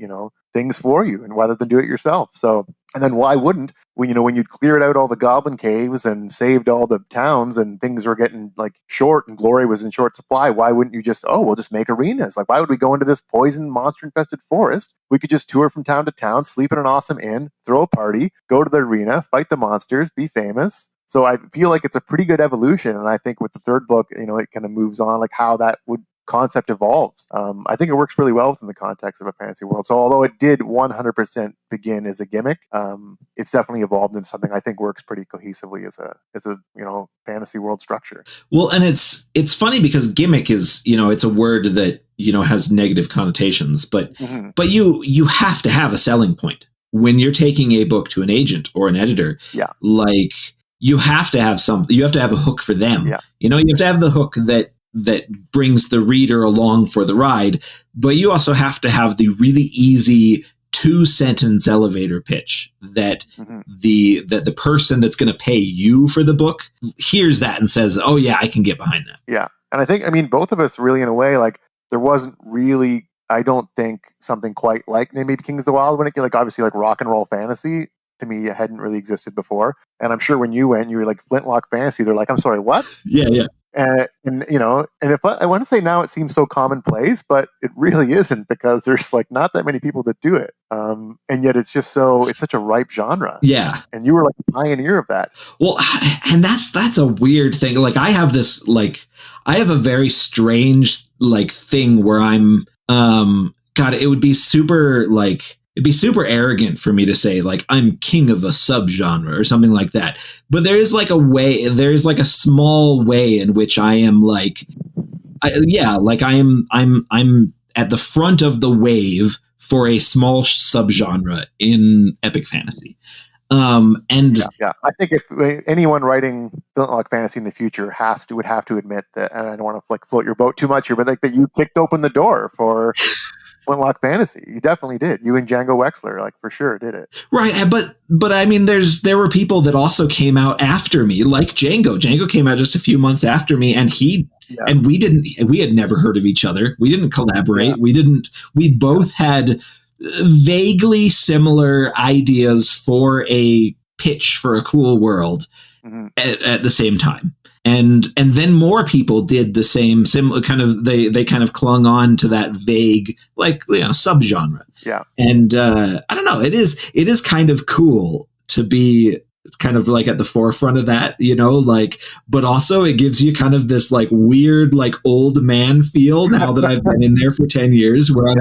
things for you, and rather than do it yourself? So, and then why wouldn't when you'd cleared out all the goblin caves and saved all the towns and things were getting like short and glory was in short supply, why wouldn't you just, we'll just make arenas? Like, why would we go into this poison monster infested forest? We could just tour from town to town, sleep in an awesome inn, throw a party, go to the arena, fight the monsters, be famous. So I feel like it's a pretty good evolution. And I think with the third book, it kind of moves on, like how that concept evolves. I think it works really well within the context of a fantasy world. So although it did 100% begin as a gimmick, it's definitely evolved into something I think works pretty cohesively as a fantasy world structure. Well, and it's funny because gimmick is, it's a word that, has negative connotations, but mm-hmm. but you have to have a selling point when you're taking a book to an agent or an editor. Yeah. Like you have to have you have to have a hook for them. Yeah. You have to have the hook that brings the reader along for the ride, but you also have to have the really easy 2-sentence elevator pitch that mm-hmm. the person that's going to pay you for the book hears that and says, oh yeah, I can get behind that. Yeah. And I think, both of us really, in a way, like there wasn't really, I don't think, something quite like maybe Kings of the Wyld when it, like obviously like rock and roll fantasy to me hadn't really existed before. And I'm sure when you went, you were like Flintlock fantasy. They're like, I'm sorry, what? Yeah. And if I want to say now it seems so commonplace, but it really isn't, because there's like not that many people that do it. And yet it's such a ripe genre. Yeah. And you were like a pioneer of that. Well, and that's a weird thing. Like I have a very strange like thing where I'm, God, it would be super like, it'd be super arrogant for me to say like I'm king of a subgenre or something like that. But there's like a small way in which I am like, I'm at the front of the wave for a small subgenre in epic fantasy. And I think if anyone writing Flintlock fantasy in the future would have to admit that, and I don't want to like float your boat too much here, but like that you kicked open the door for Flintlock Fantasy. You definitely did. You and Django Wexler, like for sure, did it. Right, but I mean, there were people that also came out after me, like Django. Django came out just a few months after me, and we had never heard of each other. We didn't collaborate. We both had vaguely similar ideas for a pitch for a cool world at the same time. And then more people did the same similar kind of they kind of clung on to that vague subgenre. Yeah. And I don't know, it is kind of cool to be kind of like at the forefront of that, but also it gives you kind of this like weird like old man feel now that I've been in there for 10 years where I'm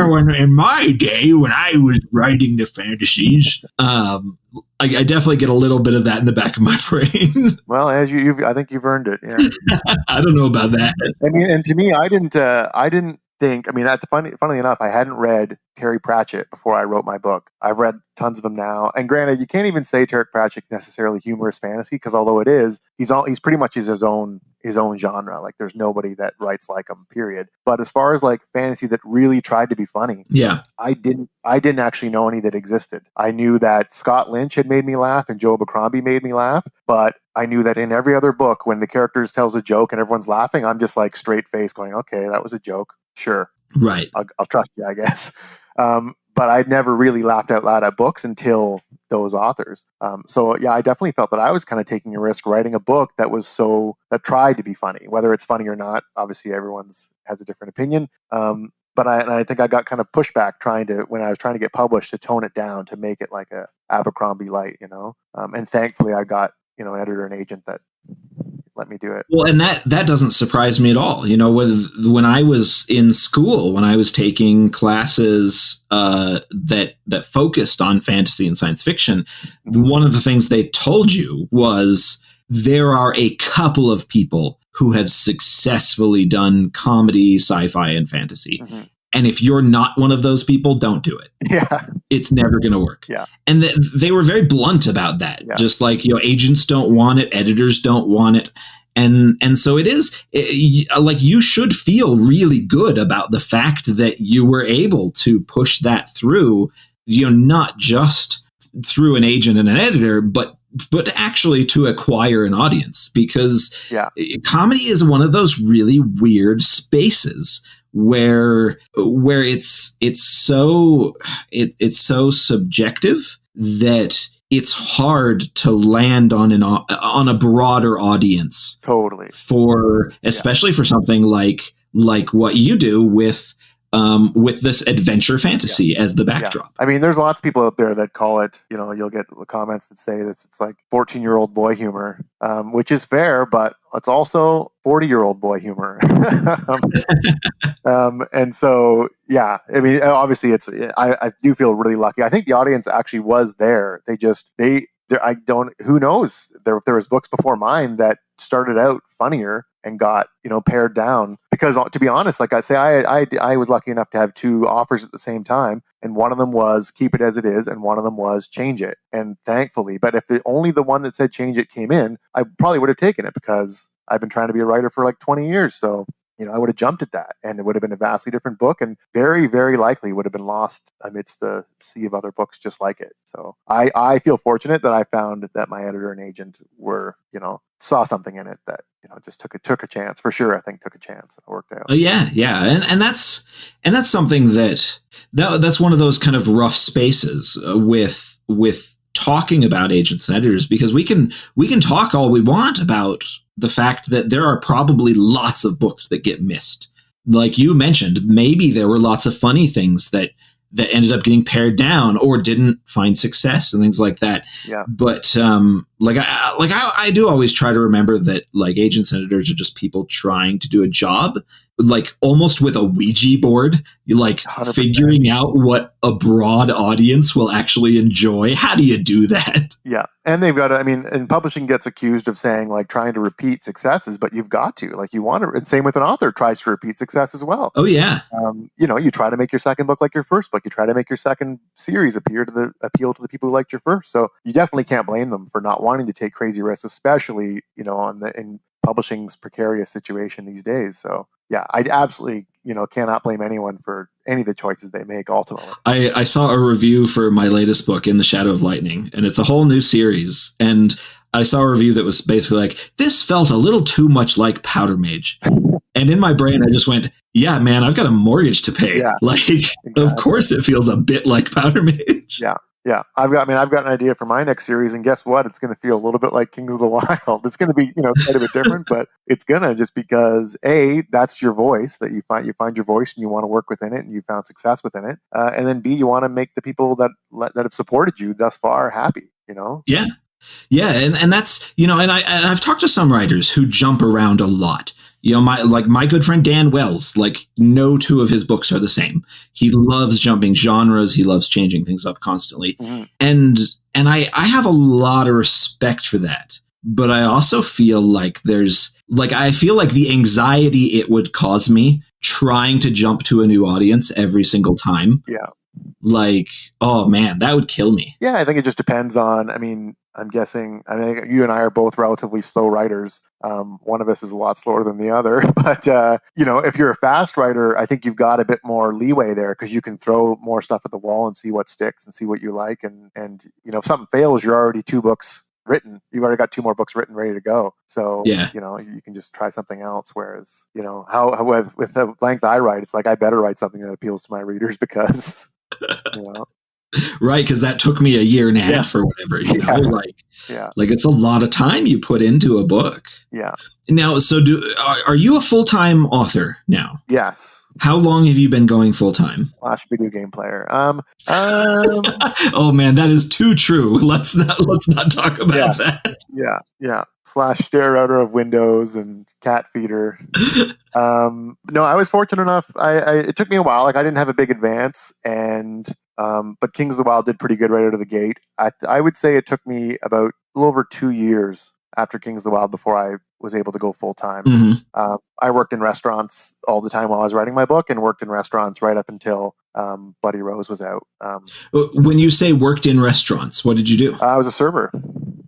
when in my day when I was writing the fantasies, I definitely get a little bit of that in the back of my brain. Well, as I think you've earned it. Yeah. I don't know about that. I mean, and to me, I didn't think. I mean, funnily enough, I hadn't read Terry Pratchett before I wrote my book. I've read tons of them now, and granted, you can't even say Terry Pratchett's necessarily humorous fantasy because although it is, he's pretty much his own genre. Like, there's nobody that writes like him. Period. But as far as like fantasy that really tried to be funny, I didn't actually know any that existed. I knew that Scott Lynch had made me laugh and Joe Abercrombie made me laugh, but I knew that in every other book, when the characters tells a joke and everyone's laughing, I'm just like straight face going, okay, that was a joke. Sure. Right. I'll trust you, I guess. But I'd never really laughed out loud at books until those authors. So yeah, I definitely felt that I was kind of taking a risk writing a book that tried to be funny, whether it's funny or not. Obviously, everyone's has a different opinion. But I think I got kind of pushback when I was trying to get published to tone it down to make it like a Abercrombie light, and thankfully I got an editor and agent that let me do it. Well, and that doesn't surprise me at all. When I was in school, when I was taking classes that focused on fantasy and science fiction, one of the things they told you was there are a couple of people who have successfully done comedy, sci-fi, and fantasy. Mm-hmm. And if you're not one of those people, don't do it. Yeah. It's never going to work. Yeah. And they were very blunt about that. Yeah. Just like, agents don't want it, editors don't want it. And so like you should feel really good about the fact that you were able to push that through, not just through an agent and an editor, but actually to acquire an audience, because comedy is one of those really weird spaces where it's so subjective that it's hard to land on a broader audience. Totally. Especially for something like what you do with this adventure fantasy as the backdrop. Yeah. I mean, there's lots of people out there that call it, you'll get comments that say that it's like 14-year-old boy humor, which is fair, but it's also 40-year-old boy humor. And so, yeah, I mean, obviously I do feel really lucky. I think the audience actually was there. Who knows? There was books before mine that started out funnier and got, pared down, because to be honest, like I say, I was lucky enough to have two offers at the same time. And one of them was keep it as it is. And one of them was change it. And thankfully, but if only the one that said change it came in, I probably would have taken it because I've been trying to be a writer for like 20 years. So, I would have jumped at that, and it would have been a vastly different book, and very, very likely would have been lost amidst the sea of other books just like it. So I feel fortunate that I found that my editor and agent were, saw something in it that, just took a chance for sure. I think took a chance and it worked out. Yeah. And that's something that's one of those kind of rough spaces with talking about agents and editors, because we can talk all we want about the fact that there are probably lots of books that get missed. Like you mentioned, maybe there were lots of funny things that ended up getting pared down or didn't find success and things like that. Yeah. But I do always try to remember that like agents and editors are just people trying to do a job, like almost with a Ouija board, like 100%. Figuring out what a broad audience will actually enjoy. How do you do that? Yeah. And they've got to, and publishing gets accused of saying like trying to repeat successes, but you've got to, like you want to, and same with an author tries to repeat success as well. Oh yeah. You try to make your second book like your first book. You try to make your second series appeal to the people who liked your first. So you definitely can't blame them for not wanting to take crazy risks, especially, in publishing's precarious situation these days. So yeah, I absolutely, cannot blame anyone for any of the choices they make ultimately. I saw a review for my latest book, In the Shadow of Lightning, and it's a whole new series. And I saw a review that was basically like, this felt a little too much like Powder Mage. And in my brain, I just went, yeah, man, I've got a mortgage to pay. Yeah, like, exactly. Of course it feels a bit like Powder Mage. Yeah. Yeah, I've got an idea for my next series, and guess what? It's going to feel a little bit like Kings of the Wild. It's going to be, quite a bit different, but it's gonna, just because that's your voice, that you find your voice and you want to work within it, and you found success within it, and then B, you want to make the people that have supported you thus far happy. Yeah, yeah, and that's and I've talked to some writers who jump around a lot. My good friend Dan Wells, no two of his books are the same. He loves jumping genres. He loves changing things up constantly. Mm-hmm. And I have a lot of respect for that. But I also feel like I feel like the anxiety it would cause me trying to jump to a new audience every single time. Yeah. Oh man, that would kill me. Yeah, I think it just depends on, I'm guessing, you and I are both relatively slow writers. One of us is a lot slower than the other. But, if you're a fast writer, I think you've got a bit more leeway there, because you can throw more stuff at the wall and see what sticks and see what you like. And if something fails, you're already 2 books written. You've already got 2 more books written, ready to go. So, yeah. You can just try something else. Whereas, how with the length I write, it's like, I better write something that appeals to my readers, because, Right, because that took me a year and a half or whatever. It's a lot of time you put into a book. Yeah. Now, so are you a full-time author now? Yes. How long have you been going full-time? / video game player. Oh man, that is too true. Let's not talk about that. Yeah. / stare router of Windows and cat feeder. No, I was fortunate enough. It took me a while. I didn't have a big advance, but Kings of the Wild did pretty good right out of the gate. I would say it took me about a little over 2 years after Kings of the Wild before I was able to go full time. Mm-hmm. I worked in restaurants all the time while I was writing my book, and worked in restaurants right up until Bloody Rose was out. When you say worked in restaurants, what did you do? I was a server.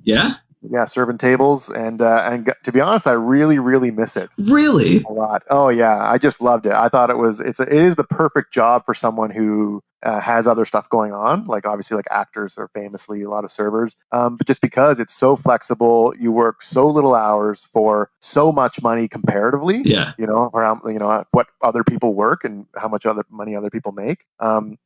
Yeah? Yeah, serving tables, and to be honest, I really, really miss it. Really? A lot. Oh yeah, I just loved it. I thought it is the perfect job for someone who has other stuff going on. Obviously, actors are famously a lot of servers, but just because it's so flexible, you work so little hours for so much money comparatively. Yeah. Around what other people work and how much money other people make.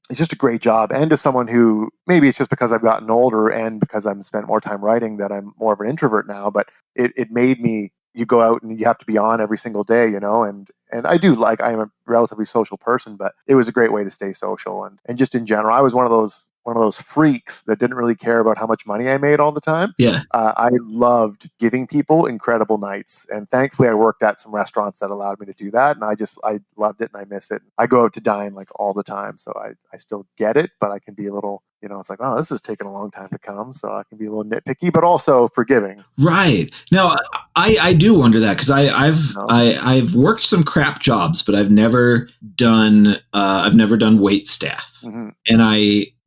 It's just a great job. And to someone who, maybe it's just because I've gotten older and because I've spent more time writing, that I'm more of an introvert now, but it made me, you go out and you have to be on every single day, and I do, I am a relatively social person, but it was a great way to stay social. And just in general, I was one of those freaks that didn't really care about how much money I made all the time. Yeah. I loved giving people incredible nights. And thankfully I worked at some restaurants that allowed me to do that. And I loved it, and I miss it. I go out to dine all the time. So I still get it, but I can be a little, it's like, oh, this is taking a long time to come. So I can be a little nitpicky, but also forgiving. Right. Now, I do wonder that, because I've worked some crap jobs, but I've never done wait staff. Mm-hmm. And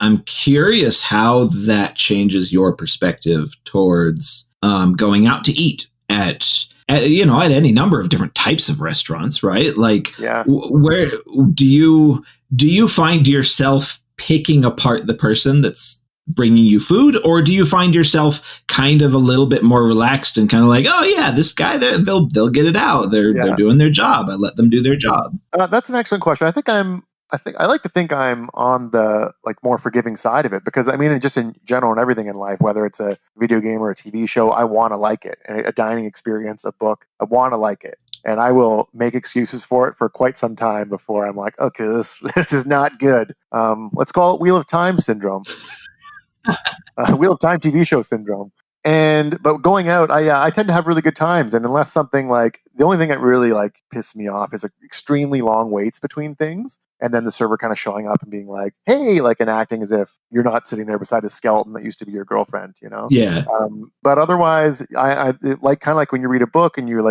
I'm curious how that changes your perspective towards going out to eat at any number of different types of restaurants, right? Where do you find yourself picking apart the person that's bringing you food, or do you find yourself kind of a little bit more relaxed and kind of like, oh yeah, this guy, they'll get it out. They're doing their job. I let them do their job. That's an excellent question. I like to think I'm on the more forgiving side of it, because just in general and everything in life, whether it's a video game or a TV show, I want to like it. And a dining experience, a book, I want to like it. And I will make excuses for it for quite some time before I'm like, okay, this is not good. Let's call it Wheel of Time syndrome. Wheel of Time TV show syndrome. But going out, I tend to have really good times. And unless something the only thing that really pisses me off is extremely long waits between things. And then the server kind of showing up and being like, hey, and acting as if you're not sitting there beside a skeleton that used to be your girlfriend, Yeah. But otherwise, I kind of when you read a book and you're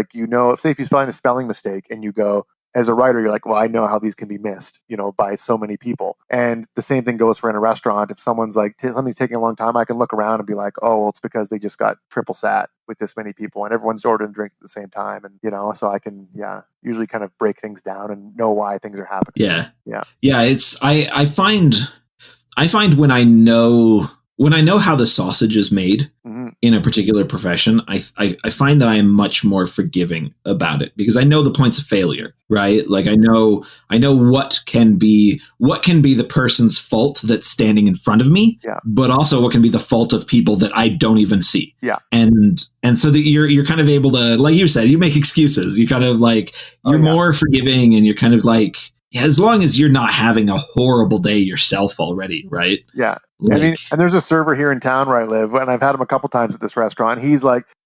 say if you find a spelling mistake and you go, as a writer, you're like, well, I know how these can be missed, by so many people. And the same thing goes for in a restaurant. If someone's something's taking a long time, I can look around and be like, oh, well, it's because they just got triple sat. with this many people, and everyone's ordering drinks at the same time, and so I can usually kind of break things down and know why things are happening. Yeah. It's I find when I know how the sausage is made in a particular profession, I find that I am much more forgiving about it because I know the points of failure, right? Like I know what can be the person's fault that's standing in front of me, but also what can be the fault of people that I don't even see. Yeah. And so that you're kind of able to, like you said, you make excuses. You kind of like, you're more forgiving, and you're kind of like, as long as you're not having a horrible day yourself already, right? Yeah. I mean, and there's a server here in town where I live, and I've had him a couple times at this restaurant. He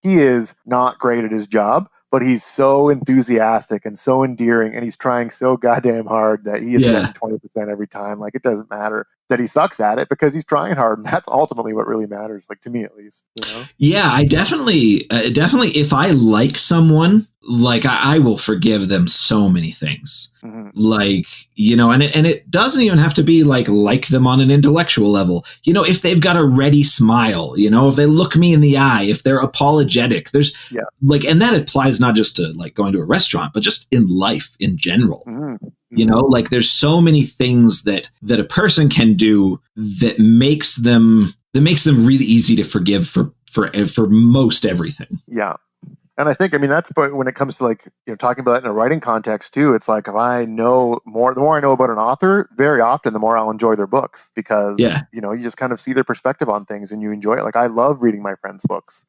is not great at his job, but he's so enthusiastic and so endearing, and he's trying so goddamn hard that he is getting 20% every time. Like, it doesn't matter that he sucks at it because he's trying hard, and that's ultimately what really matters, like to me at least. Yeah, I definitely if I like someone, like I will forgive them so many things. Like, and it doesn't even have to be like them on an intellectual level. If they've got a ready smile, if they look me in the eye, if they're apologetic, there's and that applies not just to like going to a restaurant, but just in life in general. Like there's so many things that a person can do that makes them really easy to forgive for most everything. Yeah. And I think, that's when it comes to like, talking about that in a writing context too, it's like if I know more, the more I know about an author, very often, the more I'll enjoy their books because, you just kind of see their perspective on things and you enjoy it. Like I love reading my friends' books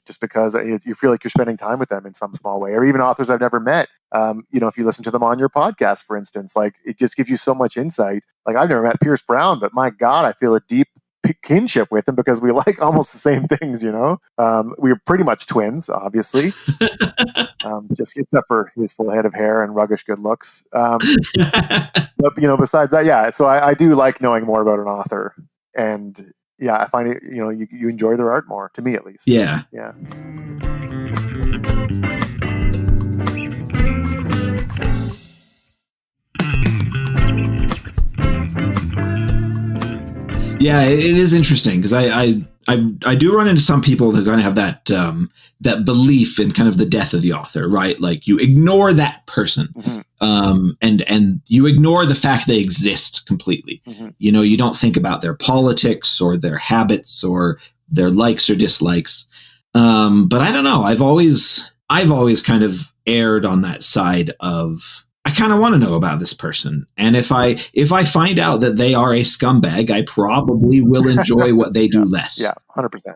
just because you feel like you're spending time with them in some small way, or even authors I've never met. If you listen to them on your podcast, for instance, like it just gives you so much insight. Like I've never met Pierce Brown, but my God, I feel a deep kinship with him because we like almost the same things, we're pretty much twins, obviously. Just except for his full head of hair and ruggish good looks. But besides that, so I do like knowing more about an author, and I find it, you enjoy their art more, to me at least. Yeah. Yeah, it is interesting because I do run into some people that are going to have that belief in kind of the death of the author, right? Like you ignore that person, and you ignore the fact they exist completely. You don't think about their politics or their habits or their likes or dislikes. But I don't know. I've always kind of erred on that side of, I kind of want to know about this person. And if I find out that they are a scumbag, I probably will enjoy what they do less. Yeah, 100%.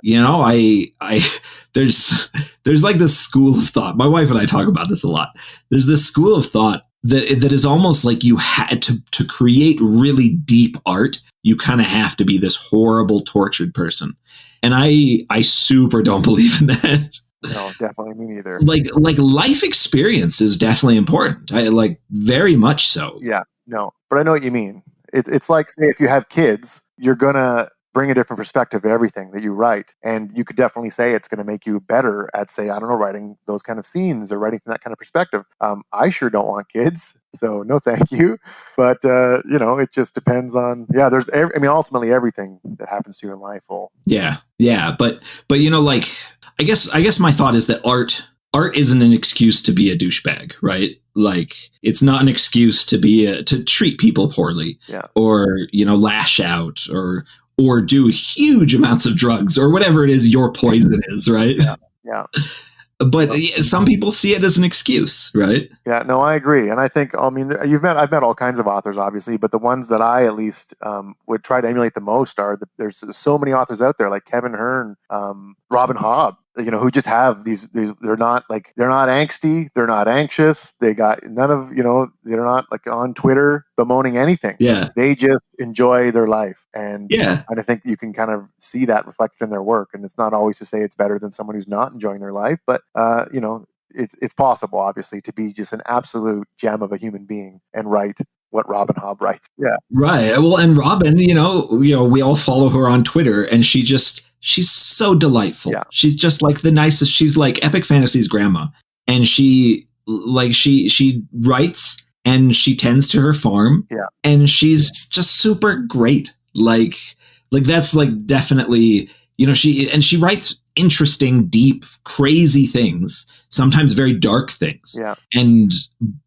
There's like this school of thought. My wife and I talk about this a lot. There's this school of thought that is almost like you had to create really deep art. You kind of have to be this horrible, tortured person. And I super don't believe in that. No, definitely me neither. Like life experience is definitely important. I like very much so. Yeah, no, but I know what you mean. It's like, say, if you have kids, you're gonna bring a different perspective to everything that you write, and you could definitely say it's going to make you better at, say, I don't know, writing those kind of scenes or writing from that kind of perspective. I sure don't want kids, so no, thank you. But it just depends on. Yeah, there's. Ultimately, everything that happens to you in life will. Yeah, but like. I guess my thought is that art isn't an excuse to be a douchebag, right? Like it's not an excuse to treat people poorly, or lash out, or do huge amounts of drugs or whatever it is your poison is, right? Yeah. But some people see it as an excuse, right? Yeah, no, I agree, and I think I've met all kinds of authors, obviously, but the ones that I at least would try to emulate the most are there's so many authors out there like Kevin Hearn, Robin Hobb, who just have these they're not angsty, they're not anxious, they got none of they're not like on Twitter bemoaning anything. Yeah, they just enjoy their life, and and I think you can kind of see that reflected in their work. And it's not always to say it's better than someone who's not enjoying their life, but it's possible, obviously, to be just an absolute gem of a human being and write what Robin Hobb writes. Yeah, right. Well, and Robin, we all follow her on Twitter, and she's so delightful. Yeah. She's just like the nicest. She's like Epic Fantasy's grandma, and she writes and she tends to her farm. Yeah, and she's just super great. Like that's like definitely. she writes interesting, deep, crazy things, sometimes very dark things. Yeah.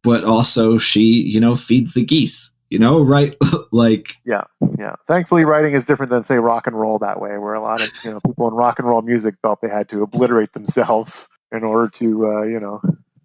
But also she, feeds the geese, right? Like, yeah. Thankfully, writing is different than, say, rock and roll that way, where a lot of, people in rock and roll music felt they had to obliterate themselves in order to,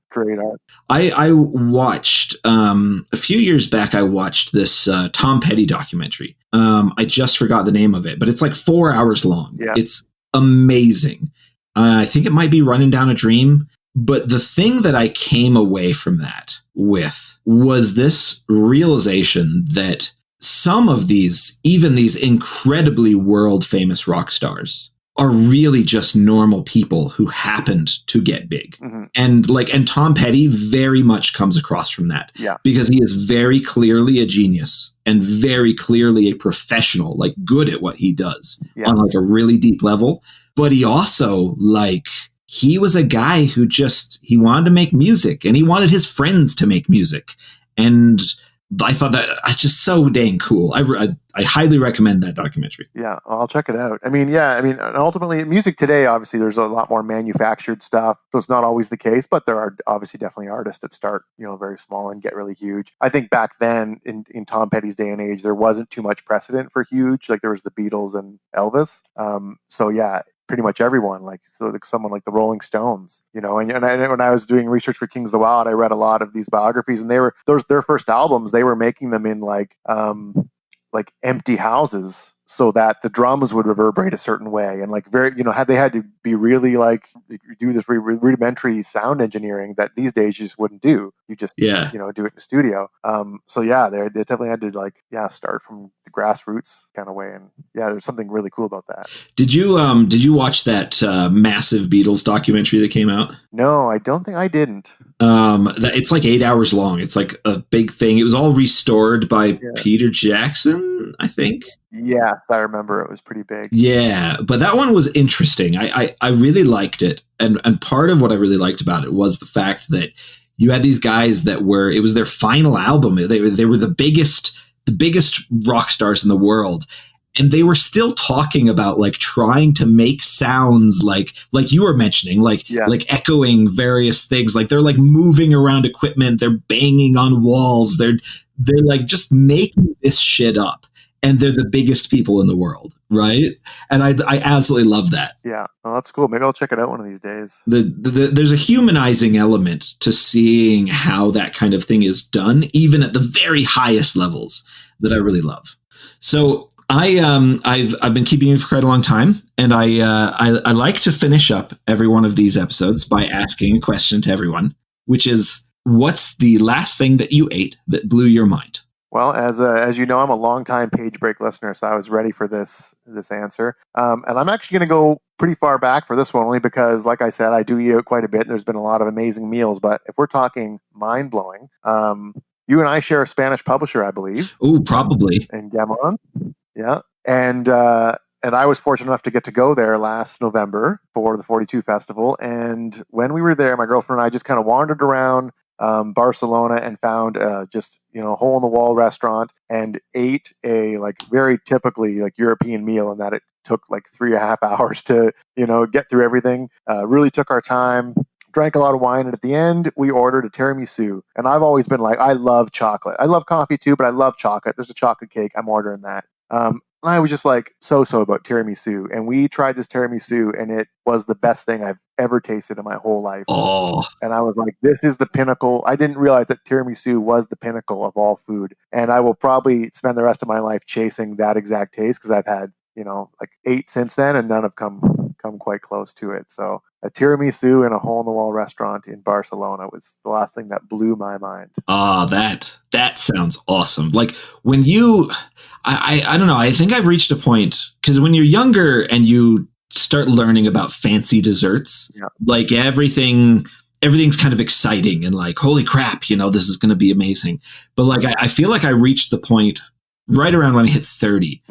create art. I watched a few years back. I watched this Tom Petty documentary. I just forgot the name of it, but it's like 4 hours long. Yeah. It's amazing. I think it might be Running Down a Dream. But the thing that I came away from that with was this realization that some of these, even these incredibly world famous rock stars, are really just normal people who happened to get big. Mm-hmm. And Tom Petty very much comes across from that. Yeah. Because he is very clearly a genius and very clearly a professional, like good at what he does on like a really deep level. But he also he was a guy who he wanted to make music, and he wanted his friends to make music. And I thought that just so dang cool. I highly recommend that documentary. Yeah, I'll check it out. And ultimately, music today, obviously, there's a lot more manufactured stuff, so it's not always the case, but there are obviously definitely artists that start, very small and get really huge. I think back then, in Tom Petty's day and age, there wasn't too much precedent for huge. Like, there was the Beatles and Elvis. So yeah, pretty much everyone, like someone like the Rolling Stones, and when I was doing research for Kings of the Wyld, I read a lot of these biographies, and they were their first albums. They were making them in like empty houses, so that the drums would reverberate a certain way, and they had to be really do this rudimentary sound engineering that these days you just wouldn't do. You just do it in the studio. So yeah, they definitely had to start from the grassroots kind of way, and there's something really cool about that. Did you watch that massive Beatles documentary that came out? No, I don't think I didn't. It's like 8 hours long. It's like a big thing. It was all restored by Peter Jackson, I think. Yes, I remember it was pretty big. Yeah, but that one was interesting. I really liked it. And part of what I really liked about it was the fact that you had these guys that it was their final album. They were the biggest rock stars in the world. And they were still talking about trying to make sounds like you were mentioning, like echoing various things. Like they're moving around equipment, they're banging on walls, they're just making this shit up. And they're the biggest people in the world, right? And I absolutely love that. Yeah, well, that's cool. Maybe I'll check it out one of these days. There's a humanizing element to seeing how that kind of thing is done, even at the very highest levels, that I really love. So I've been keeping you for quite a long time, and I like to finish up every one of these episodes by asking a question to everyone, which is, what's the last thing that you ate that blew your mind? Well, as you know, I'm a longtime Page Break listener, so I was ready for this answer. And I'm actually going to go pretty far back for this one, only because, like I said, I do eat out quite a bit. There's been a lot of amazing meals, but if we're talking mind-blowing, you and I share a Spanish publisher, I believe. Oh, probably. In Gamon. Yeah. And I was fortunate enough to get to go there last November for the 42 Festival. And when we were there, my girlfriend and I just kind of wandered around Barcelona and found just a hole in the wall restaurant and ate a very typically European meal, and that it took 3.5 hours to get through everything. Really took our time, drank a lot of wine, and at the end we ordered a tiramisu. And I've always been I love chocolate. I love coffee too, but I love chocolate. There's a chocolate cake, I'm ordering that. And I was just so about tiramisu. And we tried this tiramisu, and it was the best thing I've ever tasted in my whole life. Oh. And I was like, this is the pinnacle. I didn't realize that tiramisu was the pinnacle of all food. And I will probably spend the rest of my life chasing that exact taste, because I've had, 8 since then, and none have come quite close to it. So a tiramisu in a hole-in-the-wall restaurant in Barcelona was the last thing that blew my mind. That sounds awesome. When I don't know, I think I've reached a point, because when you're younger and you start learning about fancy desserts, everything's kind of exciting and holy crap, this is going to be amazing. But I feel like I reached the point right around when I hit 30,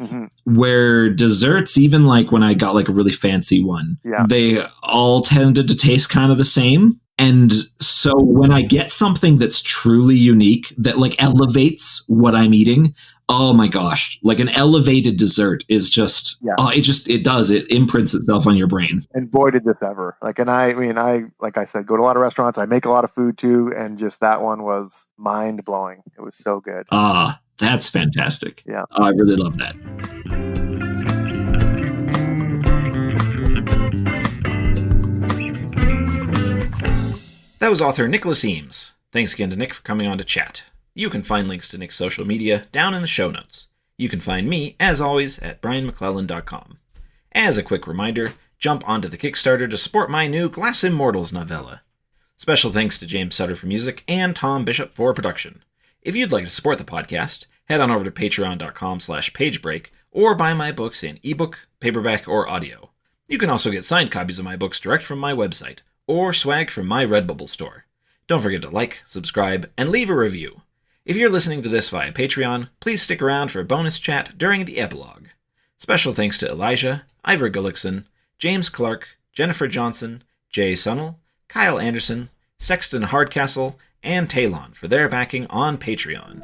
where desserts, even when I got a really fancy one, they all tended to taste kind of the same. And so when I get something that's truly unique, that elevates what I'm eating Oh my gosh. Like an elevated dessert is just, Yeah. it imprints itself on your brain. And boy, did this ever. Like, and I mean, like I said, go to a lot of restaurants. I make a lot of food too. And just that one was mind blowing. It was so good. That's fantastic. Yeah. I really love that. That was author Nicholas Eames. Thanks again to Nick for coming on to chat. You can find links to Nick's social media down in the show notes. You can find me, as always, at brianmcclellan.com. As a quick reminder, jump onto the Kickstarter to support my new Glass Immortals novella. Special thanks to James Sutter for music and Tom Bishop for production. If you'd like to support the podcast, head on over to patreon.com/pagebreak or buy my books in ebook, paperback, or audio. You can also get signed copies of my books direct from my website, or swag from my Redbubble store. Don't forget to like, subscribe, and leave a review. If you're listening to this via Patreon, please stick around for a bonus chat during the epilogue. Special thanks to Elijah, Ivor Gullickson, James Clark, Jennifer Johnson, Jay Sunnell, Kyle Anderson, Sexton Hardcastle, and Talon for their backing on Patreon.